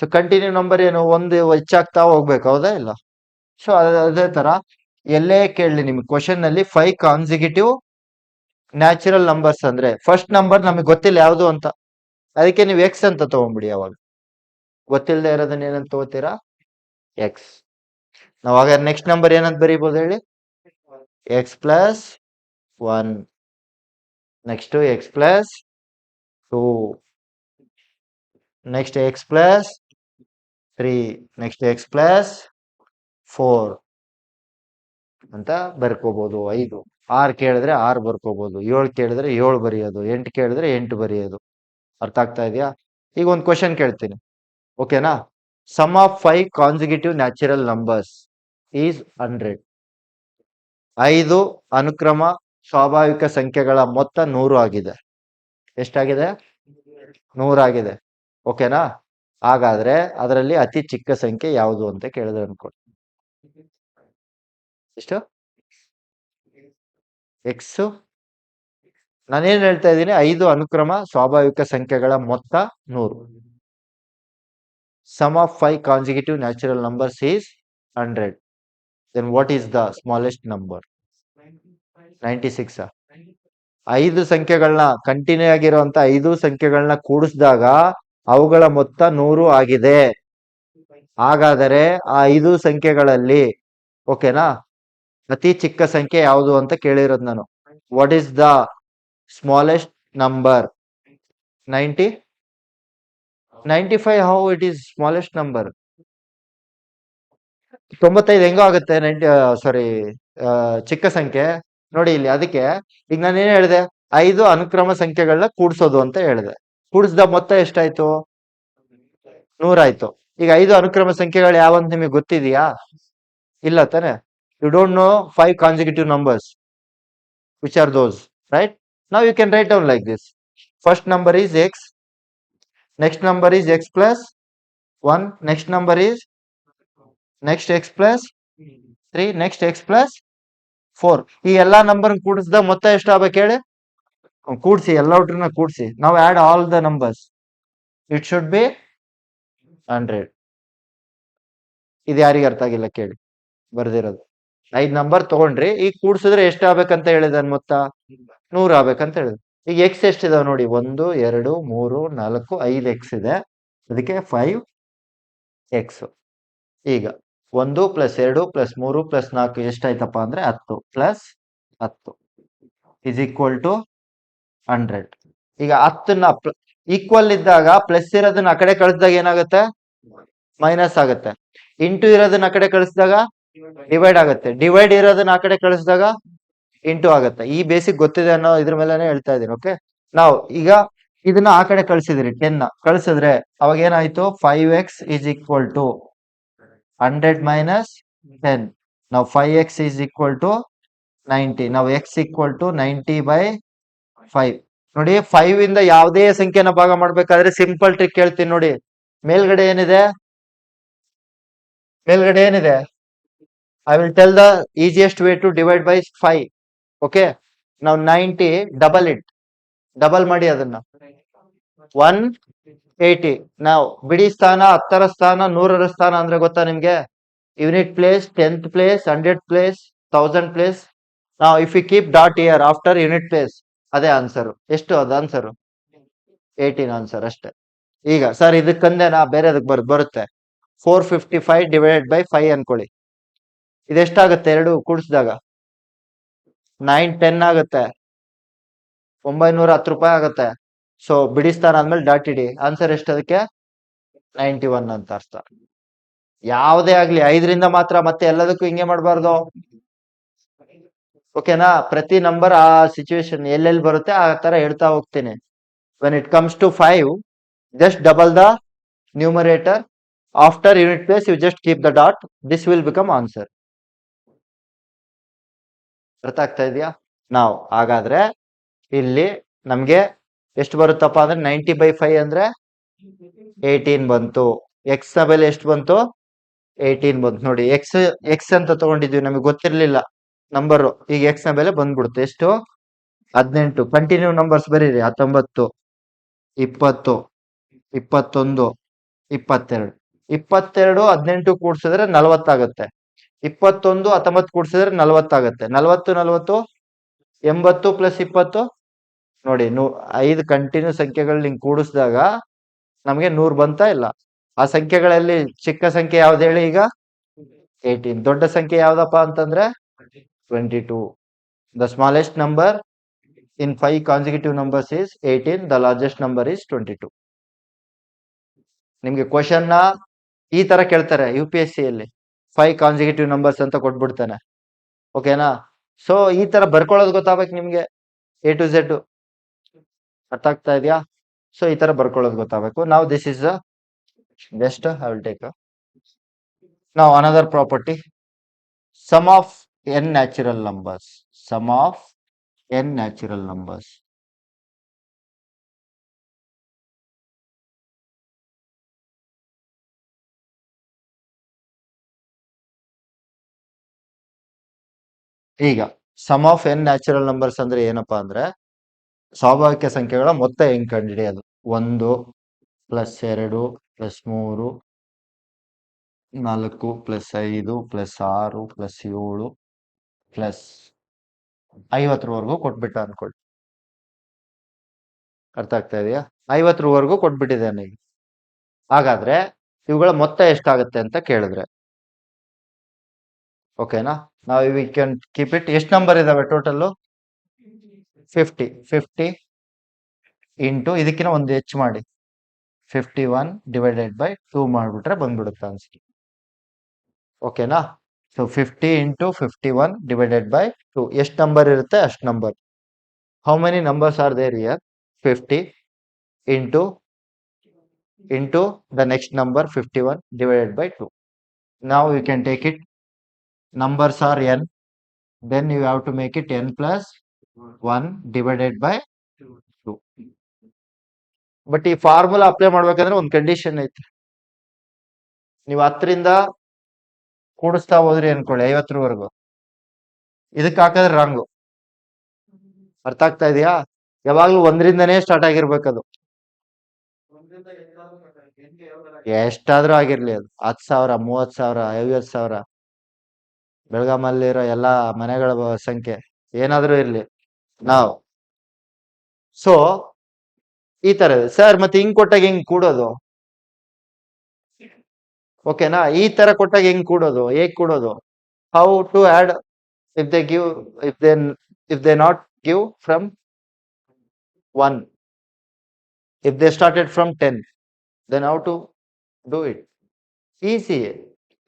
ಸೊ ಕಂಟಿನ್ಯೂ ನಂಬರ್ ಏನು? ಒಂದು ಹೆಚ್ಚಾಗ್ತಾ ಹೋಗ್ಬೇಕು. ಹೌದಾ ಇಲ್ಲ? ಸೊ ಅದೇ ತರ ಎಲ್ಲೇ ಕೇಳಲಿ ನಿಮ್ಗೆ ಕ್ವಶನ್ ನಲ್ಲಿ 5 ಕಾನ್ಸಿಕ್ಯೂಟಿವ್ ನ್ಯಾಚುರಲ್ ನಂಬರ್ಸ್ ಅಂದ್ರೆ ಫಸ್ಟ್ ನಂಬರ್ ನಮಗೆ ಗೊತ್ತಿಲ್ಲ ಯಾವುದು ಅಂತ, ಅದಕ್ಕೆ ನೀವು ಎಕ್ಸ್ ಅಂತ ತಗೊಂಡ್ಬಿಡಿ. ಅವಾಗ ಗೊತ್ತಿಲ್ಲದೆ ಇರೋದನ್ನ ಏನಂತ ತಗೋತೀರಾ? ಎಕ್ಸ್. ನಾವಾಗ ನೆಕ್ಸ್ಟ್ ನಂಬರ್ ಏನಂತ ಬರೀಬಹುದು ಹೇಳಿ? X plus 1, next X plus 2, next X plus 3, next X plus 4 ಅಂತ ಬರ್ಕೋಬಹುದು. 5. 6 ಕೇಳಿದ್ರೆ 6 ಬರ್ಕೋಬಹುದು. 7 ಕೇಳಿದ್ರೆ 7 ಬರೆಯೋದು. 8 ಕೇಳಿದ್ರೆ 8 ಬರೆಯೋದು. ಅರ್ಥ ಆಗ್ತಾ ಇದೆಯಾ? ಈಗ ಒಂದು ಕ್ವಶನ್ ಕೇಳ್ತೀನಿ. ಓಕೆನಾ? Sum of 5 consecutive natural numbers is 100. 5 ಅನುಕ್ರಮ ಸ್ವಾಭಾವಿಕ ಸಂಖ್ಯೆಗಳ ಮೊತ್ತ 100 ಆಗಿದೆ. ಎಷ್ಟಾಗಿದೆ? 100 ಆಗಿದೆ. ಓಕೆನಾ? ಹಾಗಾದ್ರೆ ಅದರಲ್ಲಿ ಅತಿ ಚಿಕ್ಕ ಸಂಖ್ಯೆ ಯಾವುದು ಅಂತ ಕೇಳಿದ್ರೆ ಅನ್ಕೊಳ್ಳಿ. ಎಷ್ಟು? ಎಕ್ಸ್. ನಾನೇನ್ ಹೇಳ್ತಾ ಇದ್ದೀನಿ? 5 ಅನುಕ್ರಮ ಸ್ವಾಭಾವಿಕ ಸಂಖ್ಯೆಗಳ ಮೊತ್ತ 100. Sum of 5 consecutive natural numbers is 100. Then what is the smallest number? 96. 5 ಸಂಖ್ಯೆಗಳನ್ನ continue ಆಗಿರುವಂತ 5 ಸಂಖ್ಯೆಗಳನ್ನ ಕೂಡಿಸಿದಾಗ ಅವುಗಳ ಮೊತ್ತ 100 ಆಗಿದೆ. ಹಾಗಾದರೆ ಆ 5 ಸಂಖ್ಯೆಗಳಲ್ಲಿ ಓಕೆನಾ ಅತಿ ಚಿಕ್ಕ ಸಂಖ್ಯೆ ಯಾವುದು ಅಂತ ಕೇಳಿರೋದು ನಾನು. What is the smallest number? 90. 95. How it is smallest number? 95 ಹೆಂಗೋ ಆಗುತ್ತೆ? ಸಾರಿ, ಚಿಕ್ಕ ಸಂಖ್ಯೆ ನೋಡಿ ಇಲ್ಲಿ. ಅದಕ್ಕೆ ಈಗ ನಾನೇನ್ ಹೇಳಿದೆ? 5 ಅನುಕ್ರಮ ಸಂಖ್ಯೆಗಳನ್ನ ಕೂಡಿಸೋದು ಅಂತ ಹೇಳಿದೆ. ಕೂಡಿಸಿದ ಮೊತ್ತ ಎಷ್ಟಾಯ್ತು? 100 ಆಯ್ತು. ಈಗ 5 ಅನುಕ್ರಮ ಸಂಖ್ಯೆಗಳು ಯಾವಂತ ನಿಮಗೆ ಗೊತ್ತಿದೆಯಾ? ಇಲ್ಲ ತಾನೆ. You don't know 5 consecutive numbers. which are those, right? Now you can write down like this. First number is x, next number is x plus 1, next number is next x plus 3, next x plus 4. ಈ ಎಲ್ಲಾ number ಕೂಡಿಸಿದ ಮೊತ್ತ ಎಷ್ಟು ಆಗ್ಬೇಕು ಹೇಳಿ? ಕೂಡಿಸಿ, ಎಲ್ಲವನ್ನ ಕೂಡಿಸಿ. ನಾವು add all the numbers, it should be 100. ಇದು ಯಾರಿಗೆ ಅರ್ಥ ಆಗಿಲ್ಲ ಕೇಳಿ ಬರ್ದಿರೋದು. 5 ನಂಬರ್ ತಗೊಂಡ್ರಿ, ಈಗ ಕೂಡ್ಸಿದ್ರೆ ಎಷ್ಟು ಆಗ್ಬೇಕಂತ ಹೇಳಿದ ಮೊತ್ತ? 100 ಆಗ್ಬೇಕಂತ ಹೇಳಿದ್ರು. ಈಗ ಎಕ್ಸ್ ಎಷ್ಟಿದಾವೆ ನೋಡಿ, 1 2 3 4 5 ಎಕ್ಸ್ ಇದೆ, ಅದಕ್ಕೆ 5x. ಈಗ 1 + 2 + 3 + 4 ಎಷ್ಟಾಯ್ತಪ್ಪ ಅಂದ್ರೆ 10 + 10 ಇಸ್ ಈಕ್ವಲ್ ಟು 100. ಈಗ 10ನ್ನ ಈಕ್ವಲ್ ಇದ್ದಾಗ ಪ್ಲಸ್ ಇರೋದನ್ನ ಆ ಕಡೆ ಕಳಿಸಿದಾಗ ಏನಾಗುತ್ತೆ? ಮೈನಸ್ ಆಗುತ್ತೆ. ಇಂಟು ಇರೋದನ್ನ ಆ ಕಡೆ ಕಳಿಸಿದಾಗ ಡಿವೈಡ್ ಆಗುತ್ತೆ. ಡಿವೈಡ್ ಇರೋದನ್ನ ಆ ಕಡೆ ಕಳಿಸಿದಾಗ ಇಂಟು ಆಗುತ್ತೆ. ಈ ಬೇಸಿಕ್ ಗೊತ್ತಿದೆ ಅನ್ನೋ ಇದ್ರ ಮೇಲೆನೆ ಹೇಳ್ತಾ ಇದೀನಿ. ಓಕೆ, ನಾವು ಈಗ ಇದನ್ನ ಆ ಕಡೆ ಕಳಿಸಿದ್ರಿ, 10 ಕಳಿಸಿದ್ರೆ ಅವಾಗ ಏನಾಯ್ತು? 5x is equal to 100 minus 10. ನಾವು 5x ಇಸ್ ಈಕ್ವಲ್ ಟು 90. ನಾವು x ಈಕ್ವಲ್ ಟು 90/5. ನೋಡಿ, 5 ಇಂದ ಯಾವುದೇ ಸಂಖ್ಯೆನ ಭಾಗ ಮಾಡ್ಬೇಕಾದ್ರೆ ಸಿಂಪಲ್ ಟ್ರಿಕ್ ಹೇಳ್ತೀನಿ ನೋಡಿ. ಮೇಲ್ಗಡೆ ಏನಿದೆ? ಮೇಲ್ಗಡೆ ಏನಿದೆ? I will tell the easiest way to divide by 5. Okay, ನಾವು 90 ಡಬಲ್ ಮಾಡಿ ಅದನ್ನ 180. ನಾವು ಬಿಡಿ ಸ್ಥಾನ, 10ರ ಸ್ಥಾನ, 100ರ ಸ್ಥಾನ ಅಂದ್ರೆ ಗೊತ್ತಾ ನಿಮ್ಗೆ? Unit place, 10th place, 100th place, 1000 place. ನಾವು if you keep dot here after unit place, ಅದೇ ಆನ್ಸರ್. ಎಷ್ಟು ಅದು ಆನ್ಸರ್? 18 ಆನ್ಸರ್ ಅಷ್ಟೇ. ಈಗ ಸರ್ ಇದಕ್ಕಂದೇನಾ ಬೇರೆ ಅದಕ್ಕೆ ಬರುತ್ತೆ. 455 ಡಿವೈಡೆಡ್ ಬೈ 5 ಅನ್ಕೊಳ್ಳಿ. ಇದೆಷ್ಟಾಗುತ್ತೆ? 2 ಕೂಡಿಸಿದಾಗ 910 ಆಗುತ್ತೆ, 910 ರೂಪಾಯಿ ಆಗುತ್ತೆ. ಸೊ ಬಿಡಿ ಸ್ಥಾನ ಆದ್ಮೇಲೆ ಡಾಟ್ ಇಡಿ. ಆನ್ಸರ್ ಎಷ್ಟು ಅದಕ್ಕೆ? 91 ಅಂತ ಅರ್ಥ. ಯಾವುದೇ ಆಗ್ಲಿ 5ರಿಂದ ಮಾತ್ರ, ಮತ್ತೆ ಎಲ್ಲದಕ್ಕೂ ಹಿಂಗೆ ಮಾಡಬಾರ್ದು. ಓಕೆನಾ? ಪ್ರತಿ ನಂಬರ್ ಆ ಸಿಚುವೇಶನ್ ಎಲ್ಲೆಲ್ಲಿ ಬರುತ್ತೆ ಆ ತರ ಹೇಳ್ತಾ ಹೋಗ್ತೀನಿ. When it comes to 5, just double the numerator. After unit place, you just keep the dot. This will become answer. ಅರ್ಥ ಆಗ್ತಾ ಇದೆಯಾ? ನಾವು ಹಾಗಾದ್ರೆ ಇಲ್ಲಿ ನಮ್ಗೆ ಎಷ್ಟು ಬರುತ್ತಪ್ಪ ಅಂದ್ರೆ 90/5 ಅಂದ್ರೆ 18 ಬಂತು. ಎಕ್ಸ್ ನ ಬೆಲೆ ಎಷ್ಟು ಬಂತು? 18 ಬಂತು. ನೋಡಿ, ಎಕ್ಸ್ ಅಂತ ತಗೊಂಡಿದ್ವಿ, ನಮಗೆ ಗೊತ್ತಿರ್ಲಿಲ್ಲ ನಂಬರ್. ಈಗ ಎಕ್ಸ್ ನ ಬೆಲೆ ಬಂದ್ಬಿಡುತ್ತೆ. ಎಷ್ಟು? 18. ಕಂಟಿನ್ಯೂ ನಂಬರ್ಸ್ ಬರೀರಿ. 19, 20, 21, 22. 22 18 ಕೂಡ್ಸಿದ್ರೆ 40 ಆಗುತ್ತೆ. 21 19 ಕೂಡ್ಸಿದ್ರೆ 40 ಆಗುತ್ತೆ. 40 40 80 + 20. ನೋಡಿ, 5 ಕಂಟಿನ್ಯೂ ಸಂಖ್ಯೆಗಳು ನಿಂಗೆ ಕೂಡಿಸಿದಾಗ ನಮ್ಗೆ 100 ಬಂತಾ ಇಲ್ಲ? ಆ ಸಂಖ್ಯೆಗಳಲ್ಲಿ ಚಿಕ್ಕ ಸಂಖ್ಯೆ ಯಾವ್ದು ಹೇಳಿ? ಈಗ 18. ದೊಡ್ಡ ಸಂಖ್ಯೆ ಯಾವ್ದಪ್ಪ ಅಂತಂದ್ರೆ 22. The smallest number in 5 consecutive numbers is 18. The largest number is 22. ನಿಮ್ಗೆ ಕ್ವಶನ್ ನ ಈ ತರ ಕೇಳ್ತಾರೆ UPSC ಯಲ್ಲಿ. 5 ಕಾನ್ಸಿಕ್ಯೂಟಿವ್ ನಂಬರ್ಸ್ ಅಂತ ಕೊಟ್ಬಿಡ್ತಾನೆ. ಓಕೆನಾ? ಸೊ ಈ ತರ ಬರ್ಕೊಳ್ಳೋದು ಗೊತ್ತಾಗ್ಬೇಕು ನಿಮ್ಗೆ, A to Z. ಅರ್ಥ ಆಗ್ತಾ ಇದೆಯಾ? ಸೊ ಈ ತರ ಬರ್ಕೊಳ್ಳೋದು ಗೊತ್ತಾಗಬೇಕು. ನಾವು this is best. I will take ನಾವು another property, sum of n natural numbers. Sum of n natural numbers. ಈಗ sum of n natural numbers ಅಂದ್ರೆ ಏನಪ್ಪಾ ಅಂದ್ರೆ ಸ್ವಾಭಾವಿಕ ಸಂಖ್ಯೆಗಳ ಮೊತ್ತ ಹೆಂಗ್ ಕಂಡುಹಿಡಿಯೋದು? 1 + 2 + 3 4 + 5 + 6 + 7 + 50 ಕೊಟ್ಬಿಟ್ಟ ಅನ್ಕೊಳ್ಳಿ. ಅರ್ಥ ಆಗ್ತಾ ಇದೆಯಾ? 50 ಕೊಟ್ಬಿಟ್ಟಿದ್ದಾನೆ. ಈಗ ಹಾಗಾದ್ರೆ ಇವುಗಳ ಮೊತ್ತ ಎಷ್ಟಾಗುತ್ತೆ ಅಂತ ಕೇಳಿದ್ರೆ, ಓಕೆನಾ? ನಾವು ವಿ ಕ್ಯಾನ್ ಕೀಪ್ ಇಟ್. ಎಷ್ಟು ನಂಬರ್ ಇದಾವೆ ಟೋಟಲ್? 50. 50 ಇಂಟು ಇದಕ್ಕಿಂತ ಒಂದು ಹೆಚ್ಚು ಮಾಡಿ 51 ಡಿವೈಡೆಡ್ ಬೈ 2 ಮಾಡ್ಬಿಟ್ರೆ ಬಂದ್ಬಿಡುತ್ತೆ ಅನ್ಸುತ್ತೆ. ಓಕೆನಾ? So 50 into 51 divided by 2. ಎಷ್ಟು ನಂಬರ್ ಇರುತ್ತೆ ಅಷ್ಟು number. How many numbers are there here? 50 into the next number 51 divided by 2. Now you can take it. Numbers are n. Then you have to make it n plus 1 divided by 2. But ಈ formula apply ಮಾಡ್ಬೇಕಂದ್ರೆ ಒಂದು condition ಐತಿ. ನೀವು 10ರಿಂದ ಕೂಡಿಸ್ತಾ ಹೋದ್ರಿ ಅನ್ಕೊಳ್ಳಿ 50ರವರೆಗೂ, ಇದಕ್ಕೆ ಹಾಕಿದ್ರೆ wrong. ಅರ್ಥ ಆಗ್ತಾ ಇದೆಯಾ? ಯಾವಾಗ್ಲೂ 1ರಿಂದನೇ ಸ್ಟಾರ್ಟ್ ಆಗಿರ್ಬೇಕದು. ಎಷ್ಟಾದ್ರೂ ಆಗಿರ್ಲಿ, ಅದು 10,000, 30,000, 50,000, ಬೆಳಗಾಮಲ್ಲಿರೋ ಎಲ್ಲಾ ಮನೆಗಳ ಸಂಖ್ಯೆ ಏನಾದ್ರೂ ಇರ್ಲಿ. ನಾವು ಸೊ ಈ ತರ ಸರ್, ಮತ್ತೆ ಹಿಂಗ್ ಕೊಟ್ಟಾಗ ಹೆಂಗ್ ಕೂಡೋದು? ಓಕೆನಾ? ಈ ತರ ಕೊಟ್ಟಾಗ ಹೆಂಗ್ ಕೂಡೋದು, ಹೇಗ್ ಕೂಡೋದು? How to add if they give, if they not give from 1, if they started from 10, then how to do it? Easy.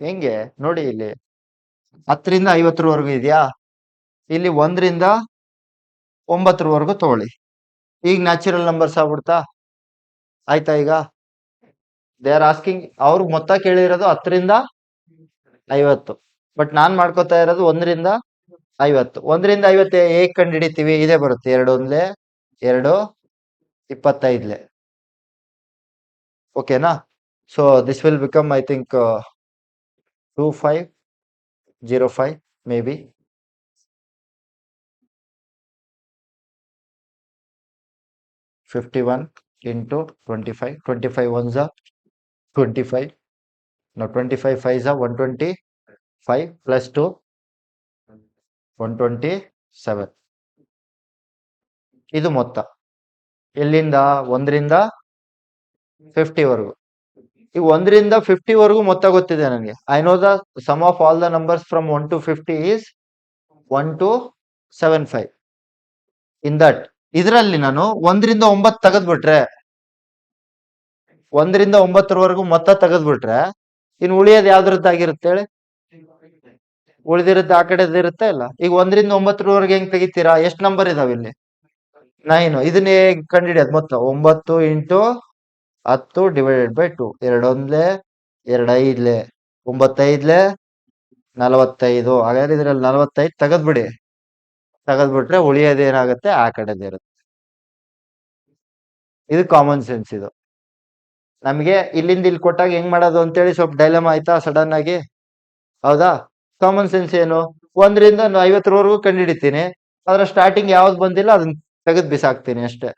ಹೆಂಗೆ ನೋಡಿ, ಇಲ್ಲಿ 10ರಿಂದ 50ರವರೆಗೂ ಇದೆಯಾ, ಇಲ್ಲಿ 1ರಿಂದ 9ರವರೆಗೂ ತಗೊಳ್ಳಿ. ಈಗ ನ್ಯಾಚುರಲ್ ನಂಬರ್ಸ್ ಆಗ್ಬಿಡ್ತಾ? ಆಯ್ತಾ? ಈಗ ದೇ ಆರ್ ಆಸ್ಕಿಂಗ್, ಅವ್ರು ಮೊತ್ತ ಕೇಳಿರೋದು 10ರಿಂದ 50, ಬಟ್ ನಾನ್ ಮಾಡ್ಕೋತಾ ಇರೋದು 1ರಿಂದ 50. 1ರಿಂದ 50 ಹೇಗ್ ಕಂಡು ಹಿಡಿತೀವಿ? ಇದೇ ಬರುತ್ತೆ, 2 1 2 25. ಓಕೆನಾ? So this will become, I think, 2505 may be. $51 into 25. 25 ones are 25. Now 25 5s are 125 plus 2, 127. ಇದು ಮೊತ್ತ ಎಲ್ಲಿಂದ? 1ರಿಂದ 50ವರೆಗೂ. ಈ 1ರಿಂದ 50ವರೆಗೂ ಮೊತ್ತ ಗೊತ್ತಿದೆ ನನಗೆ. I know the sum of all the numbers from 1 to 50 is 1275. In that, ಇದರಲ್ಲಿ ನಾನು 1ರಿಂದ 9 ತೆಗೆದ್ಬಿಟ್ರೆ, 1ರಿಂದ 9ರವರೆಗೂ ಮೊತ್ತ ತೆಗೆದ್ಬಿಟ್ರೆ, ಇನ್ನು ಉಳಿಯೋದು ಯಾವ್ದ್ರದ್ದಾಗಿರುತ್ತೆ ಹೇಳಿ? ಉಳಿದಿರುತ್ತೆ ಆ ಕಡೆದಿರುತ್ತೆ ಇಲ್ಲ. ಈಗ 1ರಿಂದ 9ರವರೆಗೆ ಹೆಂಗ್ ತೆಗಿತೀರಾ? ಎಷ್ಟು ನಂಬರ್ ಇದಾವೆ ಇಲ್ಲಿ? 9. ಇದನ್ನೇ ಕಂಡಿಡಿಯೋದು ಮೊತ್ತ. 9 ಇಂಟು 10 ಡಿವೈಡೆಡ್ ಬೈ 2. 2 1 2 5 9 5 45. ಹಾಗಾದ್ರೆ ಇದ್ರಲ್ಲಿ 45 ತೆಗೆದ್ಬಿಡಿ. ತೆಗೆದ್ಬಿಟ್ರೆ ಉಳಿಯೋದೇನಾಗುತ್ತೆ? ಆ ಕಡೆದಿರುತ್ತೆ. ಇದು ಕಾಮನ್ ಸೆನ್ಸ್. ಇದು ನಮ್ಗೆ ಇಲ್ಲಿಂದ ಇಲ್ಲಿ ಕೊಟ್ಟಾಗ ಹೆಂಗ್ ಮಾಡೋದು ಅಂತೇಳಿ ಸ್ವಲ್ಪ ಡೈಲಮ್ ಆಯ್ತಾ ಸಡನ್ ಆಗಿ? ಹೌದಾ? ಕಾಮನ್ ಸೆನ್ಸ್ ಏನು? 1ರಿಂದ 50ರವರೆಗೂ ಕಂಡುಹಿಡಿತೀನಿ, ಅದ್ರ ಸ್ಟಾರ್ಟಿಂಗ್ ಯಾವ್ದು ಬಂದಿಲ್ಲ ಅದನ್ನ ತೆಗೆದ್ ಬಿಸಾಕ್ತೀನಿ ಅಷ್ಟೇ.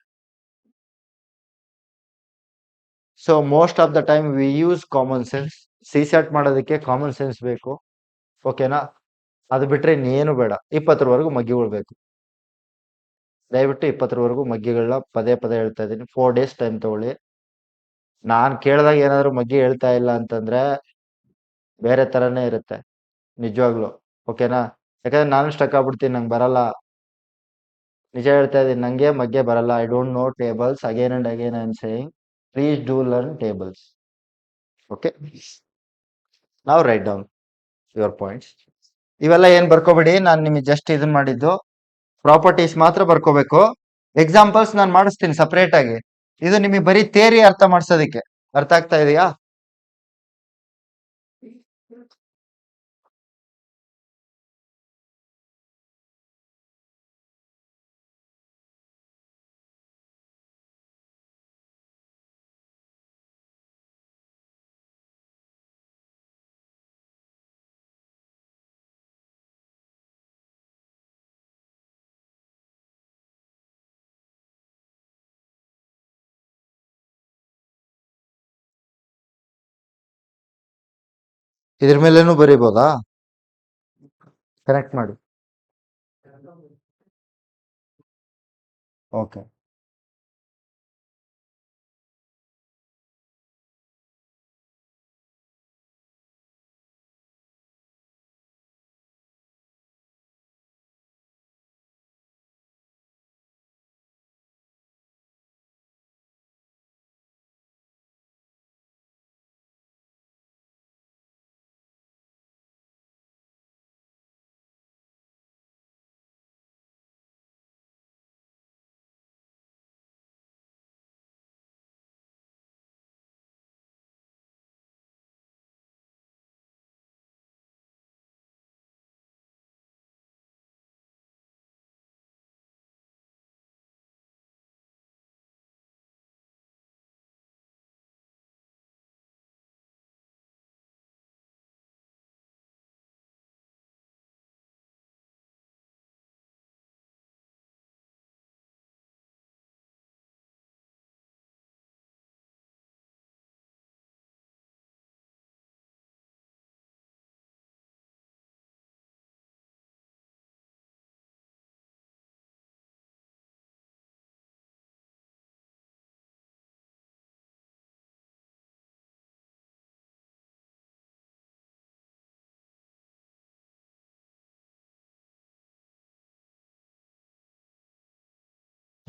So most of the time we use common sense. CSAT ಮಾಡೋದಕ್ಕೆ ಕಾಮನ್ ಸೆನ್ಸ್ ಬೇಕು. ಓಕೆನಾ? ಅದು ಬಿಟ್ರೆ ಇನ್ನೇನು ಬೇಡ. 20ರವರೆಗೂ ಮಗ್ಗಿಗಳು. ದಯವಿಟ್ಟು 20ರವರೆಗೂ ಮಗ್ಗಿಗಳನ್ನ ಪದೇ ಪದೇ ಹೇಳ್ತಾ ಇದ್ದೀನಿ. 4 days ಟೈಮ್ ತಗೊಳ್ಳಿ. ನಾನ್ ಕೇಳಿದಾಗ ಏನಾದ್ರು ಮಗ್ಗಿ ಹೇಳ್ತಾ ಇಲ್ಲ ಅಂತಂದ್ರೆ ಬೇರೆ ತರನೇ ಇರುತ್ತೆ ನಿಜವಾಗ್ಲು. ಓಕೆನಾ? ಯಾಕಂದ್ರೆ ನಾನು ಸ್ಟಕ್ ಆಗ್ಬಿಡ್ತೀನಿ, ನಂಗೆ ಬರಲ್ಲ. ನಿಜ ಹೇಳ್ತಾ ಇದೀನಿ, ನಂಗೆ ಮಗ್ಗೆ ಬರಲ್ಲ. I don't know tables. Again and again I am saying, please do learn tables. Okay, ನಾವು ರೈಟ್ ಡೌನ್ ಯುವರ್ ಪಾಯಿಂಟ್ಸ್. ಇವೆಲ್ಲ ಏನ್ ಬರ್ಕೋಬೇಡಿ, ನಾನು ನಿಮಗೆ ಜಸ್ಟ್ ಇದನ್ ಮಾಡಿದ್ದು. ಪ್ರಾಪರ್ಟೀಸ್ ಮಾತ್ರ ಬರ್ಕೋಬೇಕು. ಎಕ್ಸಾಂಪಲ್ಸ್ ನಾನು ಮಾಡಿಸ್ತೀನಿ ಸಪರೇಟ್ ಆಗಿ. ಇದು ನಿಮಗೆ ಬರೀ ಥಿಯರಿ ಅರ್ಥ ಮಾಡ್ಸೋದಿಕ್ಕೆ. ಅರ್ಥ ಆಗ್ತಾ ಇದೆಯಾ? ಇದ್ರ ಮೇಲೇನು ಬರೀಬೋದಾ? ಕನೆಕ್ಟ್ ಮಾಡಿ. ಓಕೆ.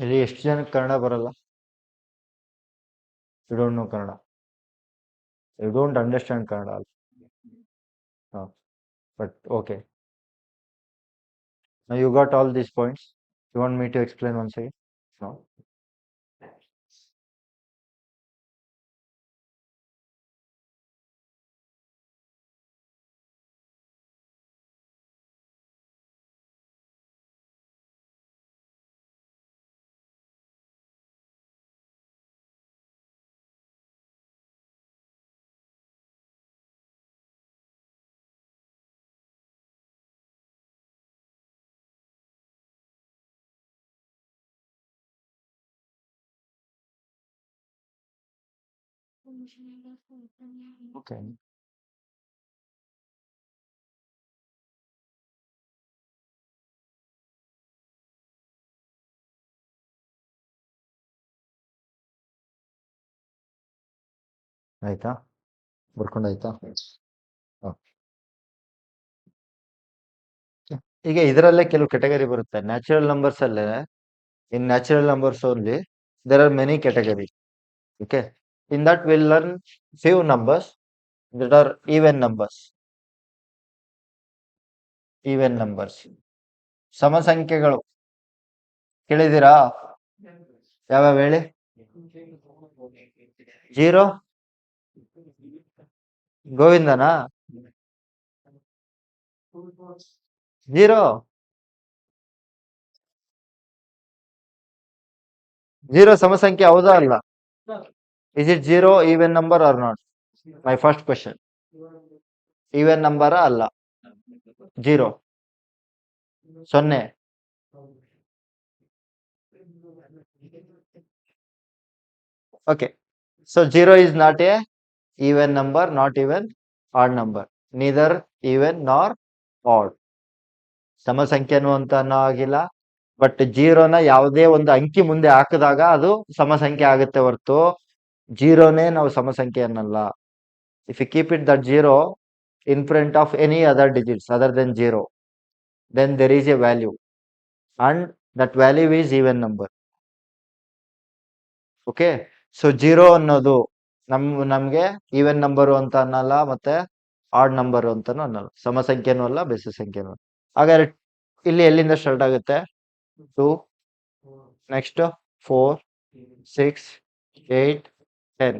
ಇಲ್ಲಿ ಎಷ್ಟು ಜನಕ್ಕೆ ಕನ್ನಡ ಬರಲ್ಲ? You don't know Kannada, you don't understand Kannada. ಹಾಂ, but okay, you got all these points. You want me to explain once again? No. Okay, ಆಯ್ತಾ? ಬರ್ಕೊಂಡಾಯ್ತಾ? ಈಗ ಇದರಲ್ಲೇ ಕೆಲವು ಕೆಟಗರಿ ಬರುತ್ತೆ. ನ್ಯಾಚುರಲ್ ನಂಬರ್ಸ್ ಅಲ್ಲೇ, ಇನ್ natural numbers only there are many categories. Okay, in that we'll learn few numbers that are even numbers. Even numbers, ಸಮ ಸಂಖ್ಯೆಗಳು ಕೇಳಿದಿರಾ? ಯಾವ್ಯಾವ ಹೇಳಿ? 0 ಗೋವಿಂದನಾ? 0 ಸಮ ಸಂಖ್ಯೆ ಹೌದಾ ಅಲ್ಲ? Is it 0 even number or not? My first question. Even number ಅಲ್ಲ? 0 0. Okay, so 0 is not a even number, not even odd number, neither even nor odd. ಸಮ ಸಂಖ್ಯೆನು ಅಂತ ಅನ್ನೋ ಆಗಿಲ್ಲ, ಬಟ್ 0ನ ಯಾವುದೇ ಒಂದು ಅಂಕಿ ಮುಂದೆ ಹಾಕಿದಾಗ ಅದು ಸಮ ಸಂಖ್ಯೆ ಆಗುತ್ತೆ ಹೊರತು 0ನೇ ನಾವು ಸಮ ಸಂಖ್ಯೆ ಅನ್ನಲ್ಲ. If you keep it that 0 in front of any other digits other than 0, then there is a value, and that value is even number. Okay, so 0 ಅನ್ನೋದು ನಮ್ಗೆ ಈವನ್ ನಂಬರು ಅಂತ ಅನ್ನಲ್ಲ, ಮತ್ತೆ ಆಡ್ ನಂಬರು ಅಂತಾನು ಅನ್ನಲ್ಲ, ಸಮ ಸಂಖ್ಯೆನೂ ಅಲ್ಲ, ಬೆಸ ಸಂಖ್ಯೆನೂ. ಹಾಗಾದ್ರೆ ಇಲ್ಲಿ ಎಲ್ಲಿಂದ ಸ್ಟಾರ್ಟ್ ಆಗುತ್ತೆ? 2, ನೆಕ್ಸ್ಟ್ 4, 6, 8, 10.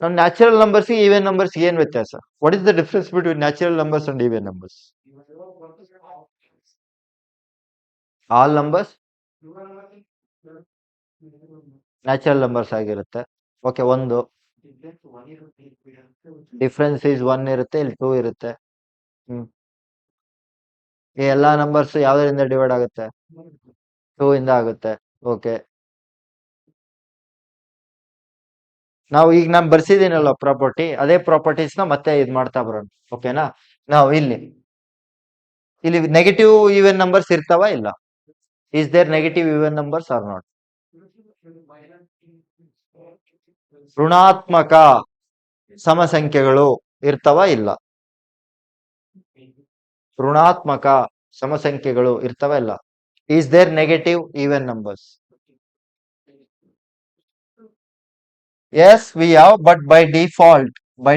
ನಾವು ನ್ಯಾಚುರಲ್ ನಂಬರ್ಸ್ ಈವನ್ ನಂಬರ್ಸ್ ಏನ್ ವ್ಯತ್ಯಾಸ? What is the difference between natural numbers and even numbers? All numbers natural numbers ಆಗಿರುತ್ತೆ. ಓಕೆ, ಒಂದು ಡಿಫ್ರೆನ್ಸ್ ಈಸ್ 1 ಇರುತ್ತೆ, ಇಲ್ಲಿ 2 ಇರುತ್ತೆ. ಈ ಎಲ್ಲಾ ನಂಬರ್ಸ್ ಯಾವ್ದರಿಂದ ಡಿವೈಡ್ ಆಗುತ್ತೆ? 2 ಇಂದ ಆಗುತ್ತೆ. ಓಕೆ, ನಾವು ಈಗ ನಾನು ಬರ್ಸಿದ್ದೀನಲ್ಲ ಪ್ರಾಪರ್ಟಿ, ಅದೇ ಪ್ರಾಪರ್ಟೀಸ್ ನ ಮತ್ತೆ ಇದ್ ಮಾಡ್ತಾ ಬರೋಣ. ಓಕೆನಾ? ನಾವು ಇಲ್ಲಿ ನೆಗೆಟಿವ್ ಈವನ್ ನಂಬರ್ಸ್ ಇರ್ತಾವ ಇಲ್ಲ? Is there negative even numbers are not? ಋಣಾತ್ಮಕ ಸಮ ಸಂಖ್ಯೆಗಳು ಇರ್ತಾವ ಇಲ್ಲ? ಋಣಾತ್ಮಕ ಸಮ ಸಂಖ್ಯೆಗಳು ಇರ್ತಾವ ಇಲ್ಲ? Is there negative even numbers? Yes we have, but by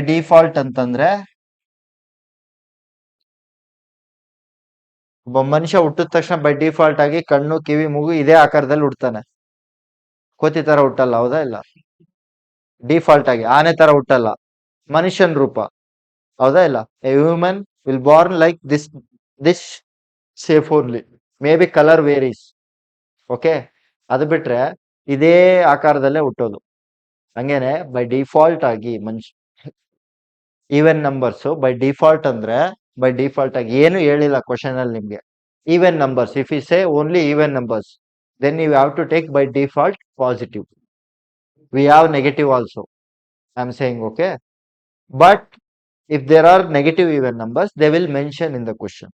default ಅಂತಂದ್ರೆ ಒಬ್ಬ ಮನುಷ್ಯ ಹುಟ್ಟಿದ ತಕ್ಷಣ ಬೈ ಡಿಫಾಲ್ಟ್ ಆಗಿ ಕಣ್ಣು, ಕಿವಿ, ಮೂಗು ಇದೇ ಆಕಾರದಲ್ಲಿ ಹುಡ್ತಾನೆ. ಕೋತಿ ತರ ಹುಟ್ಟಲ್ಲ, ಹೌದಾ ಇಲ್ಲ? ಡಿಫಾಲ್ಟ್ ಆಗಿ ಆನೆ ತರ ಹುಟ್ಟಲ್ಲ, ಮನುಷ್ಯನ್ ರೂಪ, ಹೌದಾ ಇಲ್ಲ? A human will born like this shape only, maybe colour varies. Okay, ಅದು ಬಿಟ್ರೆ ಇದೇ ಆಕಾರದಲ್ಲೇ ಹುಟ್ಟೋದು. ಹಂಗೇನೆ ಬೈ ಡಿಫಾಲ್ಟ್ ಆಗಿ ಈವನ್ ನಂಬರ್ಸ್ ಬೈ ಡಿಫಾಲ್ಟ್ ಅಂದ್ರೆ ಬೈ ಡಿಫಾಲ್ಟ್ ಆಗಿ ಏನು ಹೇಳಿಲ್ಲ ಕ್ವಶನ್ ಅಲ್ಲಿ ನಿಮ್ಗೆ. Even numbers, if you say only even numbers, then you have to take by default positive. We have negative also, I am saying. Okay, but if there are negative even numbers, they will mention in the question.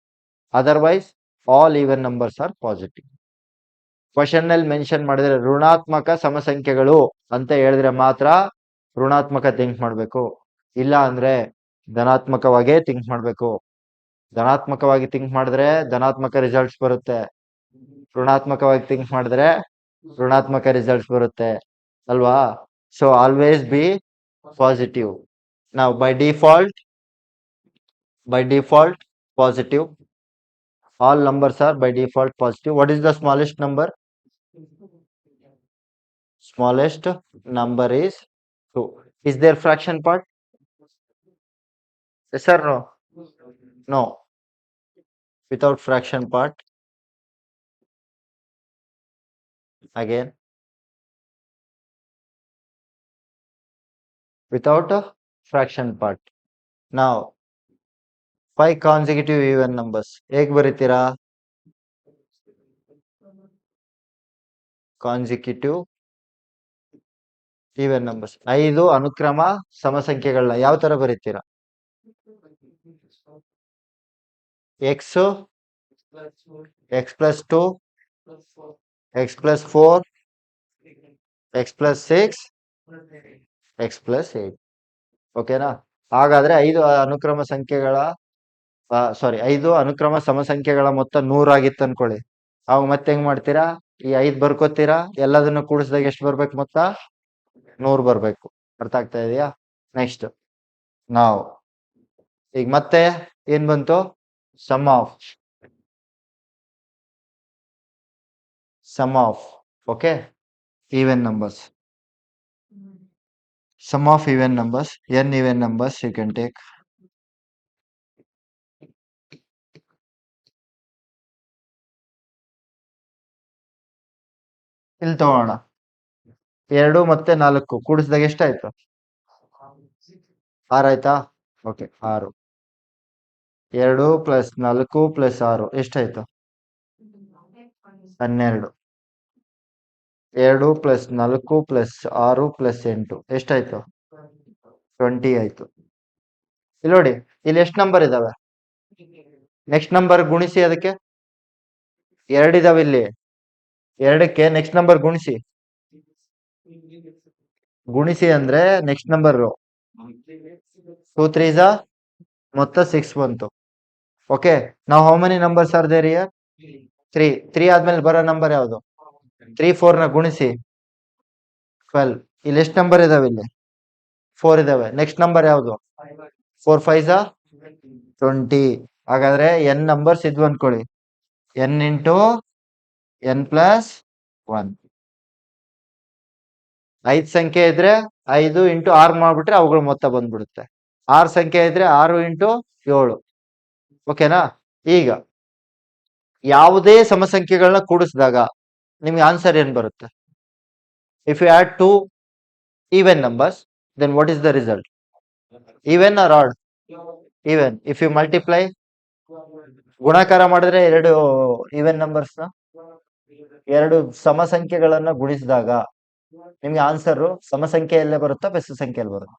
Otherwise all even numbers are positive. Question ಅಲ್ಲಿ mention ಮಾಡಿದ್ರೆ ಋಣಾತ್ಮಕ ಸಮ ಸಂಖ್ಯೆಗಳು ಅಂತ ಹೇಳಿದ್ರೆ ಮಾತ್ರ ಋಣಾತ್ಮಕ think ಮಾಡ್ಬೇಕು, ಇಲ್ಲ ಅಂದ್ರೆ ಧನಾತ್ಮಕವಾಗೇ ಥಿಂಕ್ ಮಾಡ್ಬೇಕು. ಧನಾತ್ಮಕವಾಗಿ ಥಿಂಕ್ ಮಾಡಿದ್ರೆ ಧನಾತ್ಮಕ ರಿಸಲ್ಟ್ಸ್ ಬರುತ್ತೆ. ಋಣಾತ್ಮಕವಾಗಿ ಥಿಂಕ್ ಮಾಡಿದ್ರೆ ಋಣಾತ್ಮಕ ರಿಸಲ್ಟ್ಸ್ ಬರುತ್ತೆ ಅಲ್ವಾ? So always be positive. ನಾವು by default positive. All numbers are by default positive. What is the smallest number? Smallest number is 2. Is there fraction part? Yes or no? No. Without fraction part. Again. Without a fraction part. Now 5 consecutive even numbers. ಹೇಗೆ ಬರೀತೀರಾ? Consecutive even numbers. 5 ಅನುಕ್ರಮ ಸಮಸಂಖ್ಯೆಗಳನ್ನ ಯಾವ ತರ ಬರೀತೀರಾ? x plus 2 x plus 4 x plus 6 x plus 8. ಓಕೆನಾ? ಹಾಗಾದ್ರೆ 5 ಅನುಕ್ರಮ ಸಂಖ್ಯೆಗಳ 5 ಅನುಕ್ರಮ ಸಮಸಂಖ್ಯೆಗಳ ಮೊತ್ತ 100 ಆಗಿತ್ತು ಅನ್ಕೊಳ್ಳಿ. ಅವಾಗ ಮತ್ತೆ ಹೆಂಗ್ ಮಾಡ್ತೀರಾ? ಈ 5 ಬರ್ಕೋತೀರಾ, ಎಲ್ಲದನ್ನು ಕೂಡಿಸಿದಾಗ ಎಷ್ಟು ಬರ್ಬೇಕು ಮೊತ್ತ? 100 ಬರ್ಬೇಕು. ಅರ್ಥ ಆಗ್ತಾ ಇದೆಯಾ? ನೆಕ್ಸ್ಟ್ ನಾವು ಈಗ ಮತ್ತೆ ಏನ್ ಬಂತು? Sum of okay even numbers. Sum of even numbers, n even numbers you can take. ಇಲ್ಲಿ ತಗೋಣ. 2 ಮತ್ತೆ 4 ಕೂಡಿಸಿದಾಗ ಎಷ್ಟಾಯ್ತು? 6 ಆಯ್ತಾ? ಓಕೆ 6. 2 ಪ್ಲಸ್ 4 ಪ್ಲಸ್ 6 ಎಷ್ಟಾಯ್ತು? 12. 2 ಪ್ಲಸ್ 4 ಪ್ಲಸ್ 6 ಪ್ಲಸ್ 8 ಎಷ್ಟಾಯ್ತು? 20 ಆಯ್ತು. ಇಲ್ಲಿ ನೋಡಿ, ಇಲ್ಲಿ ಎಷ್ಟು ನಂಬರ್ ಇದಾವೆ? ನೆಕ್ಸ್ಟ್ ನಂಬರ್ ಗುಣಿಸಿ, ಅದಕ್ಕೆ 2 ಇದಾವೆ ಇಲ್ಲಿ. 2ಕ್ಕೆ ನೆಕ್ಸ್ಟ್ ನಂಬರ್ ಗುಣಿಸಿ. ಅಂದ್ರೆ ನೆಕ್ಸ್ಟ್ ನಂಬರ್ 2 3s ಮೊತ್ತ 6 ಬಂತು. ಓಕೆ, ನಾವು how many numbers are there here? 3 ಆದ್ಮೇಲೆ ಬರೋ ನಂಬರ್ ಯಾವುದು? 3 4 ನ ಗುಣಿಸಿ 12. ಇಲ್ಲಿ ಎಷ್ಟು ನಂಬರ್ ಇದಾವೆ? ಇಲ್ಲಿ 4 ಇದಾವೆ. ನೆಕ್ಸ್ಟ್ ನಂಬರ್ ಯಾವುದು? 4 5s 20. ಹಾಗಾದ್ರೆ n ನಂಬರ್ಸ್ ಇದ್ವು ಅನ್ಕೊಳ್ಳಿ. n into n plus 1. 5 ಸಂಖ್ಯೆ ಇದ್ರೆ 5 ಇಂಟು 6 ಮಾಡ್ಬಿಟ್ರೆ ಅವುಗಳ ಮೊತ್ತ ಬಂದ್ಬಿಡುತ್ತೆ. 6 ಸಂಖ್ಯೆ ಇದ್ರೆ 6 ಇಂಟು 7. ಓಕೆನಾ? ಈಗ ಯಾವುದೇ ಸಮಸಂಖ್ಯೆಗಳನ್ನ ಕೂಡಿಸಿದಾಗ ನಿಮ್ಗೆ ಆನ್ಸರ್ ಏನ್ ಬರುತ್ತೆ? If you add 2 even numbers, then what is the result? Even or odd? Even. If you multiply, ಗುಣಾಕಾರ ಮಾಡಿದ್ರೆ 2 even numbers ನ 2 ಸಮಸಂಖ್ಯೆಗಳನ್ನ ಗುಣಿಸಿದಾಗ ನಿಮ್ಗೆ ಆನ್ಸರ್ ಸಮಸಂಖ್ಯೆಯಲ್ಲೇ ಬರುತ್ತಾ, ಬೆಸ ಸಂಖ್ಯೆಯಲ್ಲಿ ಬರುತ್ತೆ?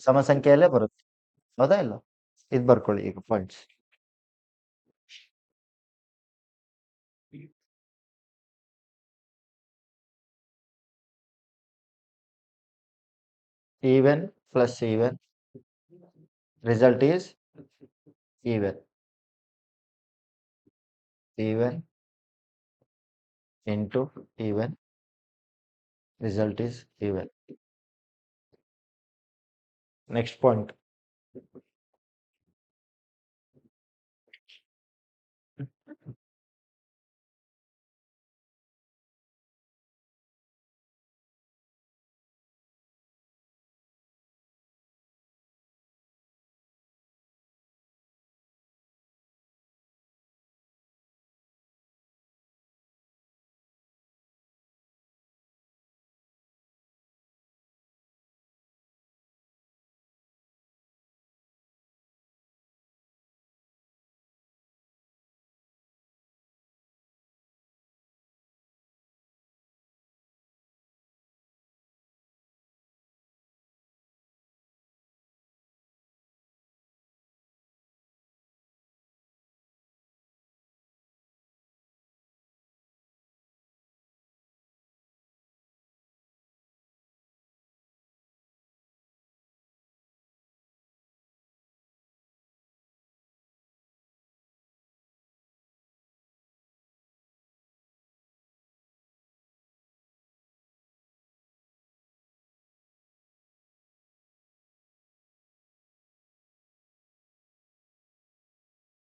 ಸಮಸಂಖ್ಯೆಯಲ್ಲೇ ಬರುತ್ತೆ. ಹೌದಾ ಇಲ್ಲ? ಇದು ಬರ್ಕೊಳ್ಳಿ ಈಗ points. even plus even, result is even. Even into even, result is even. Next point.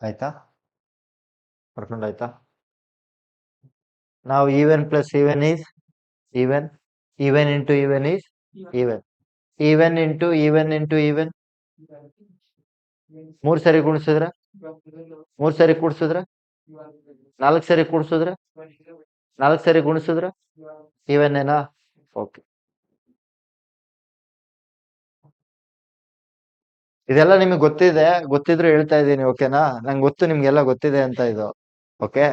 ಆಯ್ತಾ? ಬರ್ಕೊಂಡಾಯ್ತಾ? ನಾವು even plus even is even, even into even is even, even into even into even 3 ಸರಿ ಗುಣಿಸಿದ್ರ, 3 ಸರಿ ಕೂಡ್ಸಿದ್ರ, 4 ಸರಿ ಕೂಡ್ಸಿದ್ರ, 4 ಸರಿ ಗುಣಿಸಿದ್ರ ಈವೆನ್ ಏನಾ? Okay. ಇದೆಲ್ಲ ನಿಮಗೆ ಗೊತ್ತಿದೆ, ಗೊತ್ತಿದ್ರು ಹೇಳ್ತಾ ಇದ್ದೀನಿ. ಓಕೆನಾ? ನಂಗೆ ಗೊತ್ತು ನಿಮ್ಗೆಲ್ಲ ಗೊತ್ತಿದೆ ಅಂತ ಇದು. Okay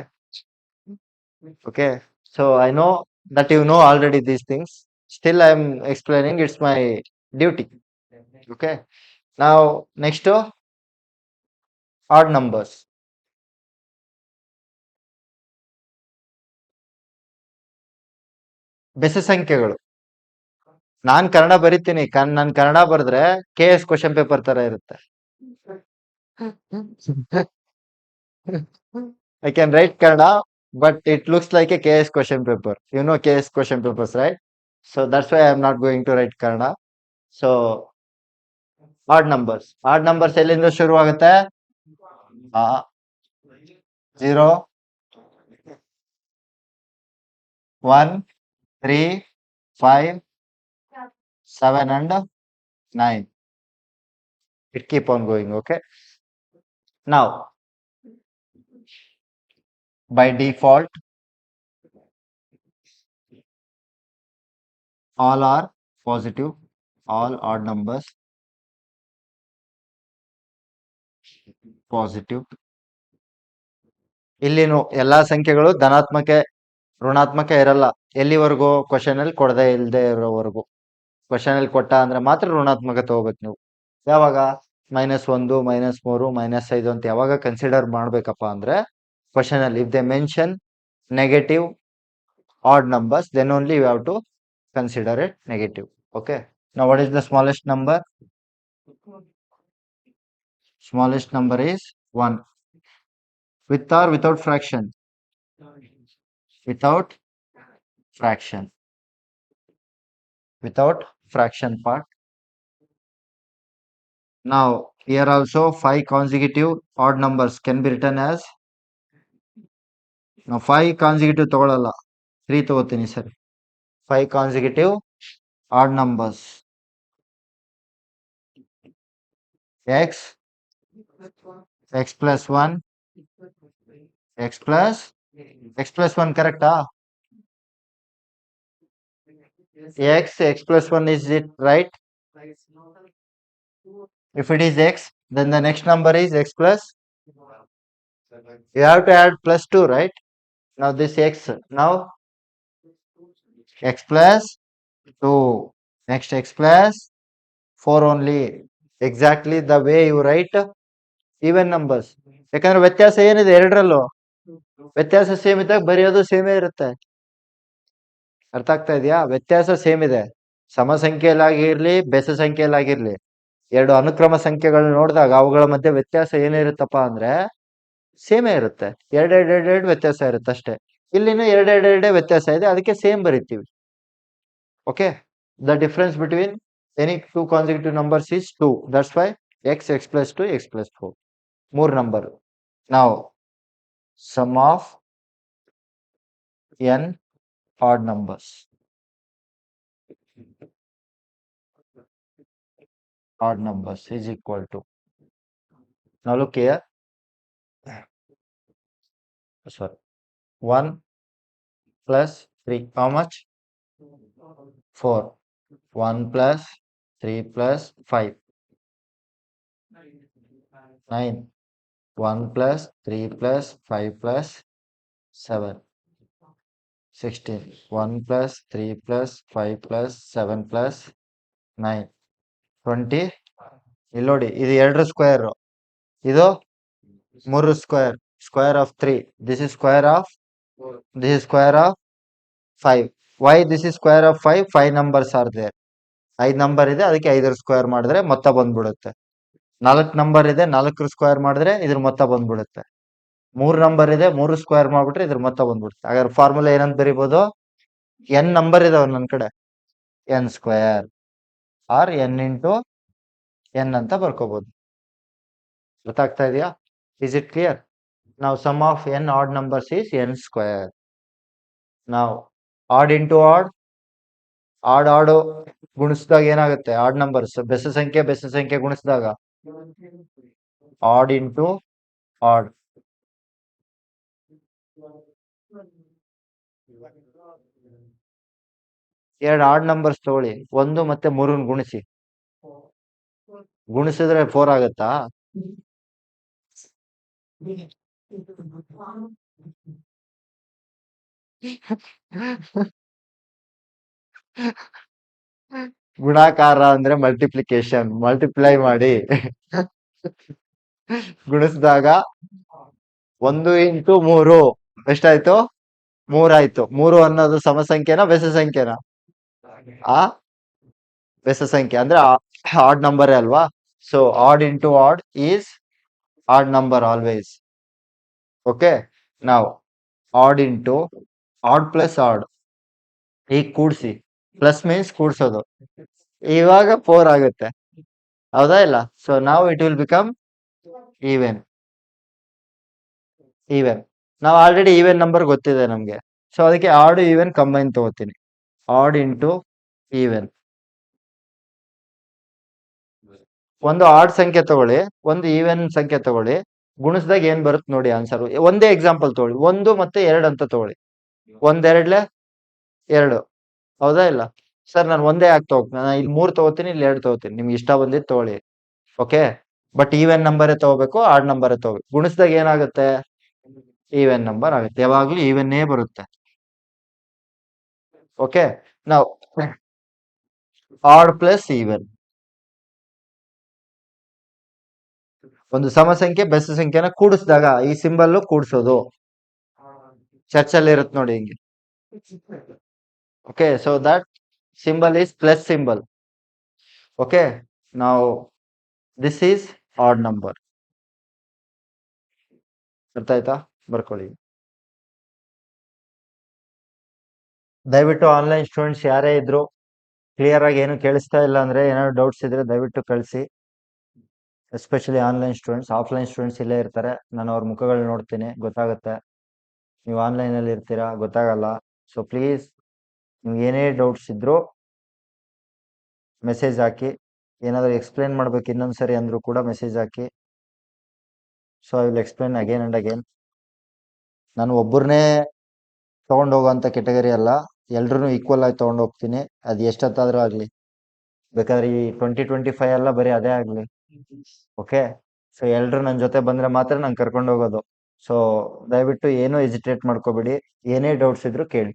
okay. So I know that you know already these things. Still I am explaining. It's my duty. Okay. Now next odd numbers. ಬೆಸ ಸಂಖ್ಯೆಗಳು. ನಾನ್ ಕನ್ನಡ ಬರಿತೀನಿ. ನಾನ್ ಕನ್ನಡ ಬರೆದ್ರೆ KS ಕ್ವಶನ್ ಪೇಪರ್ ತರ ಇರುತ್ತೆ. I can write Kannada, but it looks like a KS question paper. You know KS question papers, right? So that's why I'm not going to write Kannada. So odd numbers. Odd numbers ಎಲ್ಲಿಂದ ಶುರು ಆಗುತ್ತೆ? 0, 1, 3, 5, 7 and 9. It keep on going. Okay. Now by default all are positive, all odd numbers positive. ಇಲ್ಲಿನು ಎಲ್ಲಾ ಸಂಖ್ಯೆಗಳು ಧನಾತ್ಮಕ ಋಣಾತ್ಮಕ ಇರಲ್ಲ. ಎಲ್ಲಿವರೆಗೂ? Question ಅಲ್ಲಿ ಕೊಡದೆ ಇಲ್ಲದೆ ಇರೋವರೆಗೂ. ಕ್ವಶನ್ ಅಲ್ಲಿ ಕೊಟ್ಟ ಅಂದ್ರೆ ಮಾತ್ರ ಋಣಾತ್ಮಕ ತಗೋಬೇಕು ನೀವು. ಯಾವಾಗ? -1, -3, -5 ಅಂತ ಯಾವಾಗ ಕನ್ಸಿಡರ್ ಮಾಡ್ಬೇಕಪ್ಪ ಅಂದ್ರೆ ಕ್ವಶನ್ ಅಲ್ಲಿ if they mention negative odd numbers, then only you have to consider it negative. Okay. Now what is the smallest number? Smallest number is 1. With or without fraction? Without fraction. Without fraction part. Now here also 5 consecutive odd numbers can be written as, now 5 consecutive ತಗೊಳ್ಳಲ್ಲ, 3 ತಗೋತೀನಿ ಸರಿ. 5 consecutive odd numbers. X plus 1, X plus 1 correct? X plus 1, is it right? If it is X, then the next number is X plus. You have to add plus 2, right? Now this X, now X plus 2, next X plus 4 only. Exactly the way you write even numbers. ಯಾಕಂದ್ರೆ ವ್ಯತ್ಯಾಸ ಏನಿದೆ ಎರಡರಲ್ಲೂ? ವ್ಯತ್ಯಾಸ same ಇದ್ದಾಗ ಬರೆಯೋದು ಸೇಮೇ ಇರುತ್ತೆ. ಅರ್ಥ ಆಗ್ತಾ ಇದೆಯಾ? ವ್ಯತ್ಯಾಸ ಸೇಮ್ ಇದೆ. ಸಮ ಸಂಖ್ಯೆಯಲ್ಲಾಗಿರ್ಲಿ ಬೆಸ ಸಂಖ್ಯೆಯಲ್ಲಾಗಿರ್ಲಿ, ಎರಡು ಅನುಕ್ರಮ ಸಂಖ್ಯೆಗಳನ್ನ ನೋಡಿದಾಗ ಅವುಗಳ ಮಧ್ಯೆ ವ್ಯತ್ಯಾಸ ಏನಿರುತ್ತಪ್ಪ ಅಂದ್ರೆ ಸೇಮೇ ಇರುತ್ತೆ. ಎರಡೆರಡು ವ್ಯತ್ಯಾಸ ಇರುತ್ತೆ ಅಷ್ಟೇ. ಇಲ್ಲಿನೂ ಎರಡೆರಡೆ ವ್ಯತ್ಯಾಸ ಇದೆ, ಅದಕ್ಕೆ ಸೇಮ್ ಬರಿತೀವಿ. Okay. The difference between any two consecutive numbers is 2. That's why X plus 2, X plus 4. More number. Now sum of n odd numbers. Odd numbers is equal to. Now look here. Sorry. 1 plus 3. How much? 4. 1 plus 3 plus 5. 9. 1 plus 3 plus 5 plus 7. 16. 1 plus 3 plus 5 plus 7 plus 9. 20. ಇಲ್ಲಿ ನೋಡಿ, ಇದು 2 square, ಇದು 3 square. Square of 3. This is square of 5. Why this is square of 5? 5 numbers are there. 5 number ಇದೆ, ಅದಕ್ಕೆ 5 square ಮಾಡಿದ್ರೆ ಮೊತ್ತ ಬಂದ್ಬಿಡುತ್ತೆ. 4 number ಇದೆ, 4 ಸ್ಕ್ವೇರ್ ಮಾಡಿದ್ರೆ ಇದ್ರ ಮೊತ್ತ ಬಂದ್ಬಿಡುತ್ತೆ. 3 ನಂಬರ್ ಇದೆ, 3 ಸ್ಕ್ವೇರ್ ಮಾಡ್ಬಿಟ್ರೆ ಇದ್ರ ಮೊತ್ತ ಬಂದ್ಬಿಡುತ್ತೆ. ಹಾಗಾದ್ರೆ ಫಾರ್ಮುಲಾ ಏನಂತ ಬರೀಬಹುದು? n ನಂಬರ್ ಇದಾವ ನನ್ನ ಕಡೆ, n square or n into n ಅಂತ ಬರ್ಕೋಬಹುದು. ಗೊತ್ತಾಗ್ತಾ ಇದೆಯಾ? Is it clear? Now sum of n odd numbers is n square. Now odd into odd, odd ಗುಣಿಸಿದಾಗ ಏನಾಗುತ್ತೆ? ಆಡ್ ನಂಬರ್ಸ್ ಬೆಸ ಸಂಖ್ಯೆ ಗುಣಿಸಿದಾಗ ಆಡ್ ಇಂಟು ಆಡ್. ಎರಡು ಆಡ್ ನಂಬರ್ಸ್ ತಗೊಳ್ಳಿ, 1 ಮತ್ತೆ 3 ಗುಣಿಸಿ. ಗುಣಿಸಿದ್ರೆ 4 ಆಗತ್ತಾ? ಗುಣಾಕಾರ ಅಂದ್ರೆ ಮಲ್ಟಿಪ್ಲಿಕೇಶನ್, ಮಲ್ಟಿಪ್ಲೈ ಮಾಡಿ. ಗುಣಿಸಿದಾಗ 1 ಇಂಟು 3 ಎಷ್ಟಾಯ್ತು? 3 ಆಯ್ತು. 3 ಅನ್ನೋದು ಸಮ ಸಂಖ್ಯೆನಾ ಬೆಸ ಸಂಖ್ಯೆನಾ? ಆ ಬೆಸ ಸಂಖ್ಯೆ ಅಂದ್ರೆ ಆಡ್ ನಂಬರ್ ಅಲ್ವಾ? So odd into odd is odd number always. Okay, ನಾವು odd into odd plus odd, ಈಗ ಕೂಡ್ಸಿ. ಪ್ಲಸ್ ಮೀನ್ಸ್ ಕೂಡ್ಸೋದು. ಇವಾಗ 4 ಆಗುತ್ತೆ, ಹೌದಾ ಇಲ್ಲ? ಸೊ ನಾವು ಇಟ್ ವಿಲ್ ಬಿಕಮ್ ಈವೆನ್. ನಾವು ಆಲ್ರೆಡಿ ಈವೆನ್ ನಂಬರ್ ಗೊತ್ತಿದೆ ನಮ್ಗೆ, ಸೊ ಅದಕ್ಕೆ ಆಡ್ ಈವೆನ್ ಕಂಬೈನ್ ತಗೋತೀನಿ. Odd into even. ಒಂದು ಆಡ್ ಸಂಖ್ಯೆ ತಗೊಳ್ಳಿ, ಒಂದು ಈವೆನ್ ಸಂಖ್ಯೆ ತಗೊಳ್ಳಿ, ಗುಣಿಸಿದಾಗ ಏನ್ ಬರುತ್ತೆ ನೋಡಿ ಆನ್ಸರ್. ಒಂದೇ ಎಕ್ಸಾಂಪಲ್ ತಗೊಳ್ಳಿ, 1 ಮತ್ತೆ 2 ಅಂತ ತಗೊಳ್ಳಿ. 1 2 2, ಹೌದಾ ಇಲ್ಲ? ಸರ್ ನಾನು ಒಂದೇ ಯಾಕೆ ತಗೋತೀನಿ? ನಾನು ಇಲ್ಲಿ 3 ತಗೋತೀನಿ, ಇಲ್ಲಿ 2 ತಗೋತೀನಿ, ನಿಮ್ಗೆ ಇಷ್ಟ ಬಂದಿದ್ದು ತಗೊಳ್ಳಿ. ಓಕೆ, ಬಟ್ ಈವೆನ್ ನಂಬರೇ ತಗೋಬೇಕು, ಆಡ್ ನಂಬರೇ ತಗೋಬೇಕು. ಗುಣಿಸಿದಾಗ ಏನಾಗುತ್ತೆ? ಈವೆನ್ ನಂಬರ್ ಆಗುತ್ತೆ. ಯಾವಾಗ್ಲೂ ಈವೆನ್ನೇ ಬರುತ್ತೆ. ಓಕೆ, ನಾವು ಆಡ್ ಪ್ಲಸ್ ಈವೆನ್. ಒಂದು ಸಮ ಸಂಖ್ಯೆ ಬೆಸ ಸಂಖ್ಯೆನ ಕೂಡಿಸಿದಾಗ ಈ ಸಿಂಬಲ್ ಕೂಡಿಸೋದು ಚರ್ಚಲ್ಲಿ ಇರುತ್ತೆ ನೋಡಿ ಹಿಂಗೆ. Okay, so that symbol is plus symbol. Okay, now this is odd number. ಅರ್ಥ ಆಯ್ತಾ? ಬರ್ಕೊಳ್ಳಿ. ದಯವಿಟ್ಟು ಆನ್ಲೈನ್ ಸ್ಟೂಡೆಂಟ್ಸ್ ಯಾರೇ ಇದ್ರು ಕ್ಲಿಯರ್ ಆಗಿ ಏನು ಕೇಳಿಸ್ತಾ ಇಲ್ಲ ಅಂದ್ರೆ, ಏನಾದ್ರು ಡೌಟ್ಸ್ ಇದ್ರೆ ದಯವಿಟ್ಟು ಕಳಿಸಿ. Especially online students. Offline students ಇಲ್ಲೇ ಇರ್ತಾರೆ, ನಾನು ಅವ್ರ ಮುಖಗಳು ನೋಡ್ತೀನಿ, ಗೊತ್ತಾಗುತ್ತೆ. ನೀವು ಆನ್ಲೈನ್ ಅಲ್ಲಿ ಇರ್ತೀರಾ, ಗೊತ್ತಾಗಲ್ಲ. ಸೊ ಪ್ಲೀಸ್, ನಿಮ್ಗೆ ಏನೇ ಡೌಟ್ಸ್ ಇದ್ರು ಮೆಸೇಜ್ ಹಾಕಿ. ಏನಾದರೂ ಎಕ್ಸ್ಪ್ಲೇನ್ ಮಾಡ್ಬೇಕು ಇನ್ನೊಂದ್ಸರಿ ಅಂದ್ರೂ ಕೂಡ message hockey. So I will explain again and again. ನಾನು ಒಬ್ಬರನ್ನೇ ತಗೊಂಡು ಹೋಗೋಂಥ ಕೆಟಗರಿ ಅಲ್ಲ, ಎಲ್ರೂ ಈಕ್ವಲ್ ಆಗಿ ತಗೊಂಡು ಹೋಗ್ತೀನಿ. ಅದು ಎಷ್ಟೊತ್ತಾದ್ರೂ ಆಗಲಿ, ಬೇಕಾದ್ರೆ ಈ 2025 ಎಲ್ಲ ಬರೀ ಅದೇ ಆಗಲಿ. ಓಕೆ, ಸೊ ಎಲ್ರು ನನ್ನ ಜೊತೆ ಬಂದ್ರೆ ಮಾತ್ರ ನಾನು ಕರ್ಕೊಂಡು ಹೋಗೋದು. ಸೊ ದಯವಿಟ್ಟು ಏನೂ ಎಜಿಟೇಟ್ ಮಾಡ್ಕೋಬೇಡಿ, ಏನೇ ಡೌಟ್ಸ್ ಇದ್ರು ಕೇಳಿ.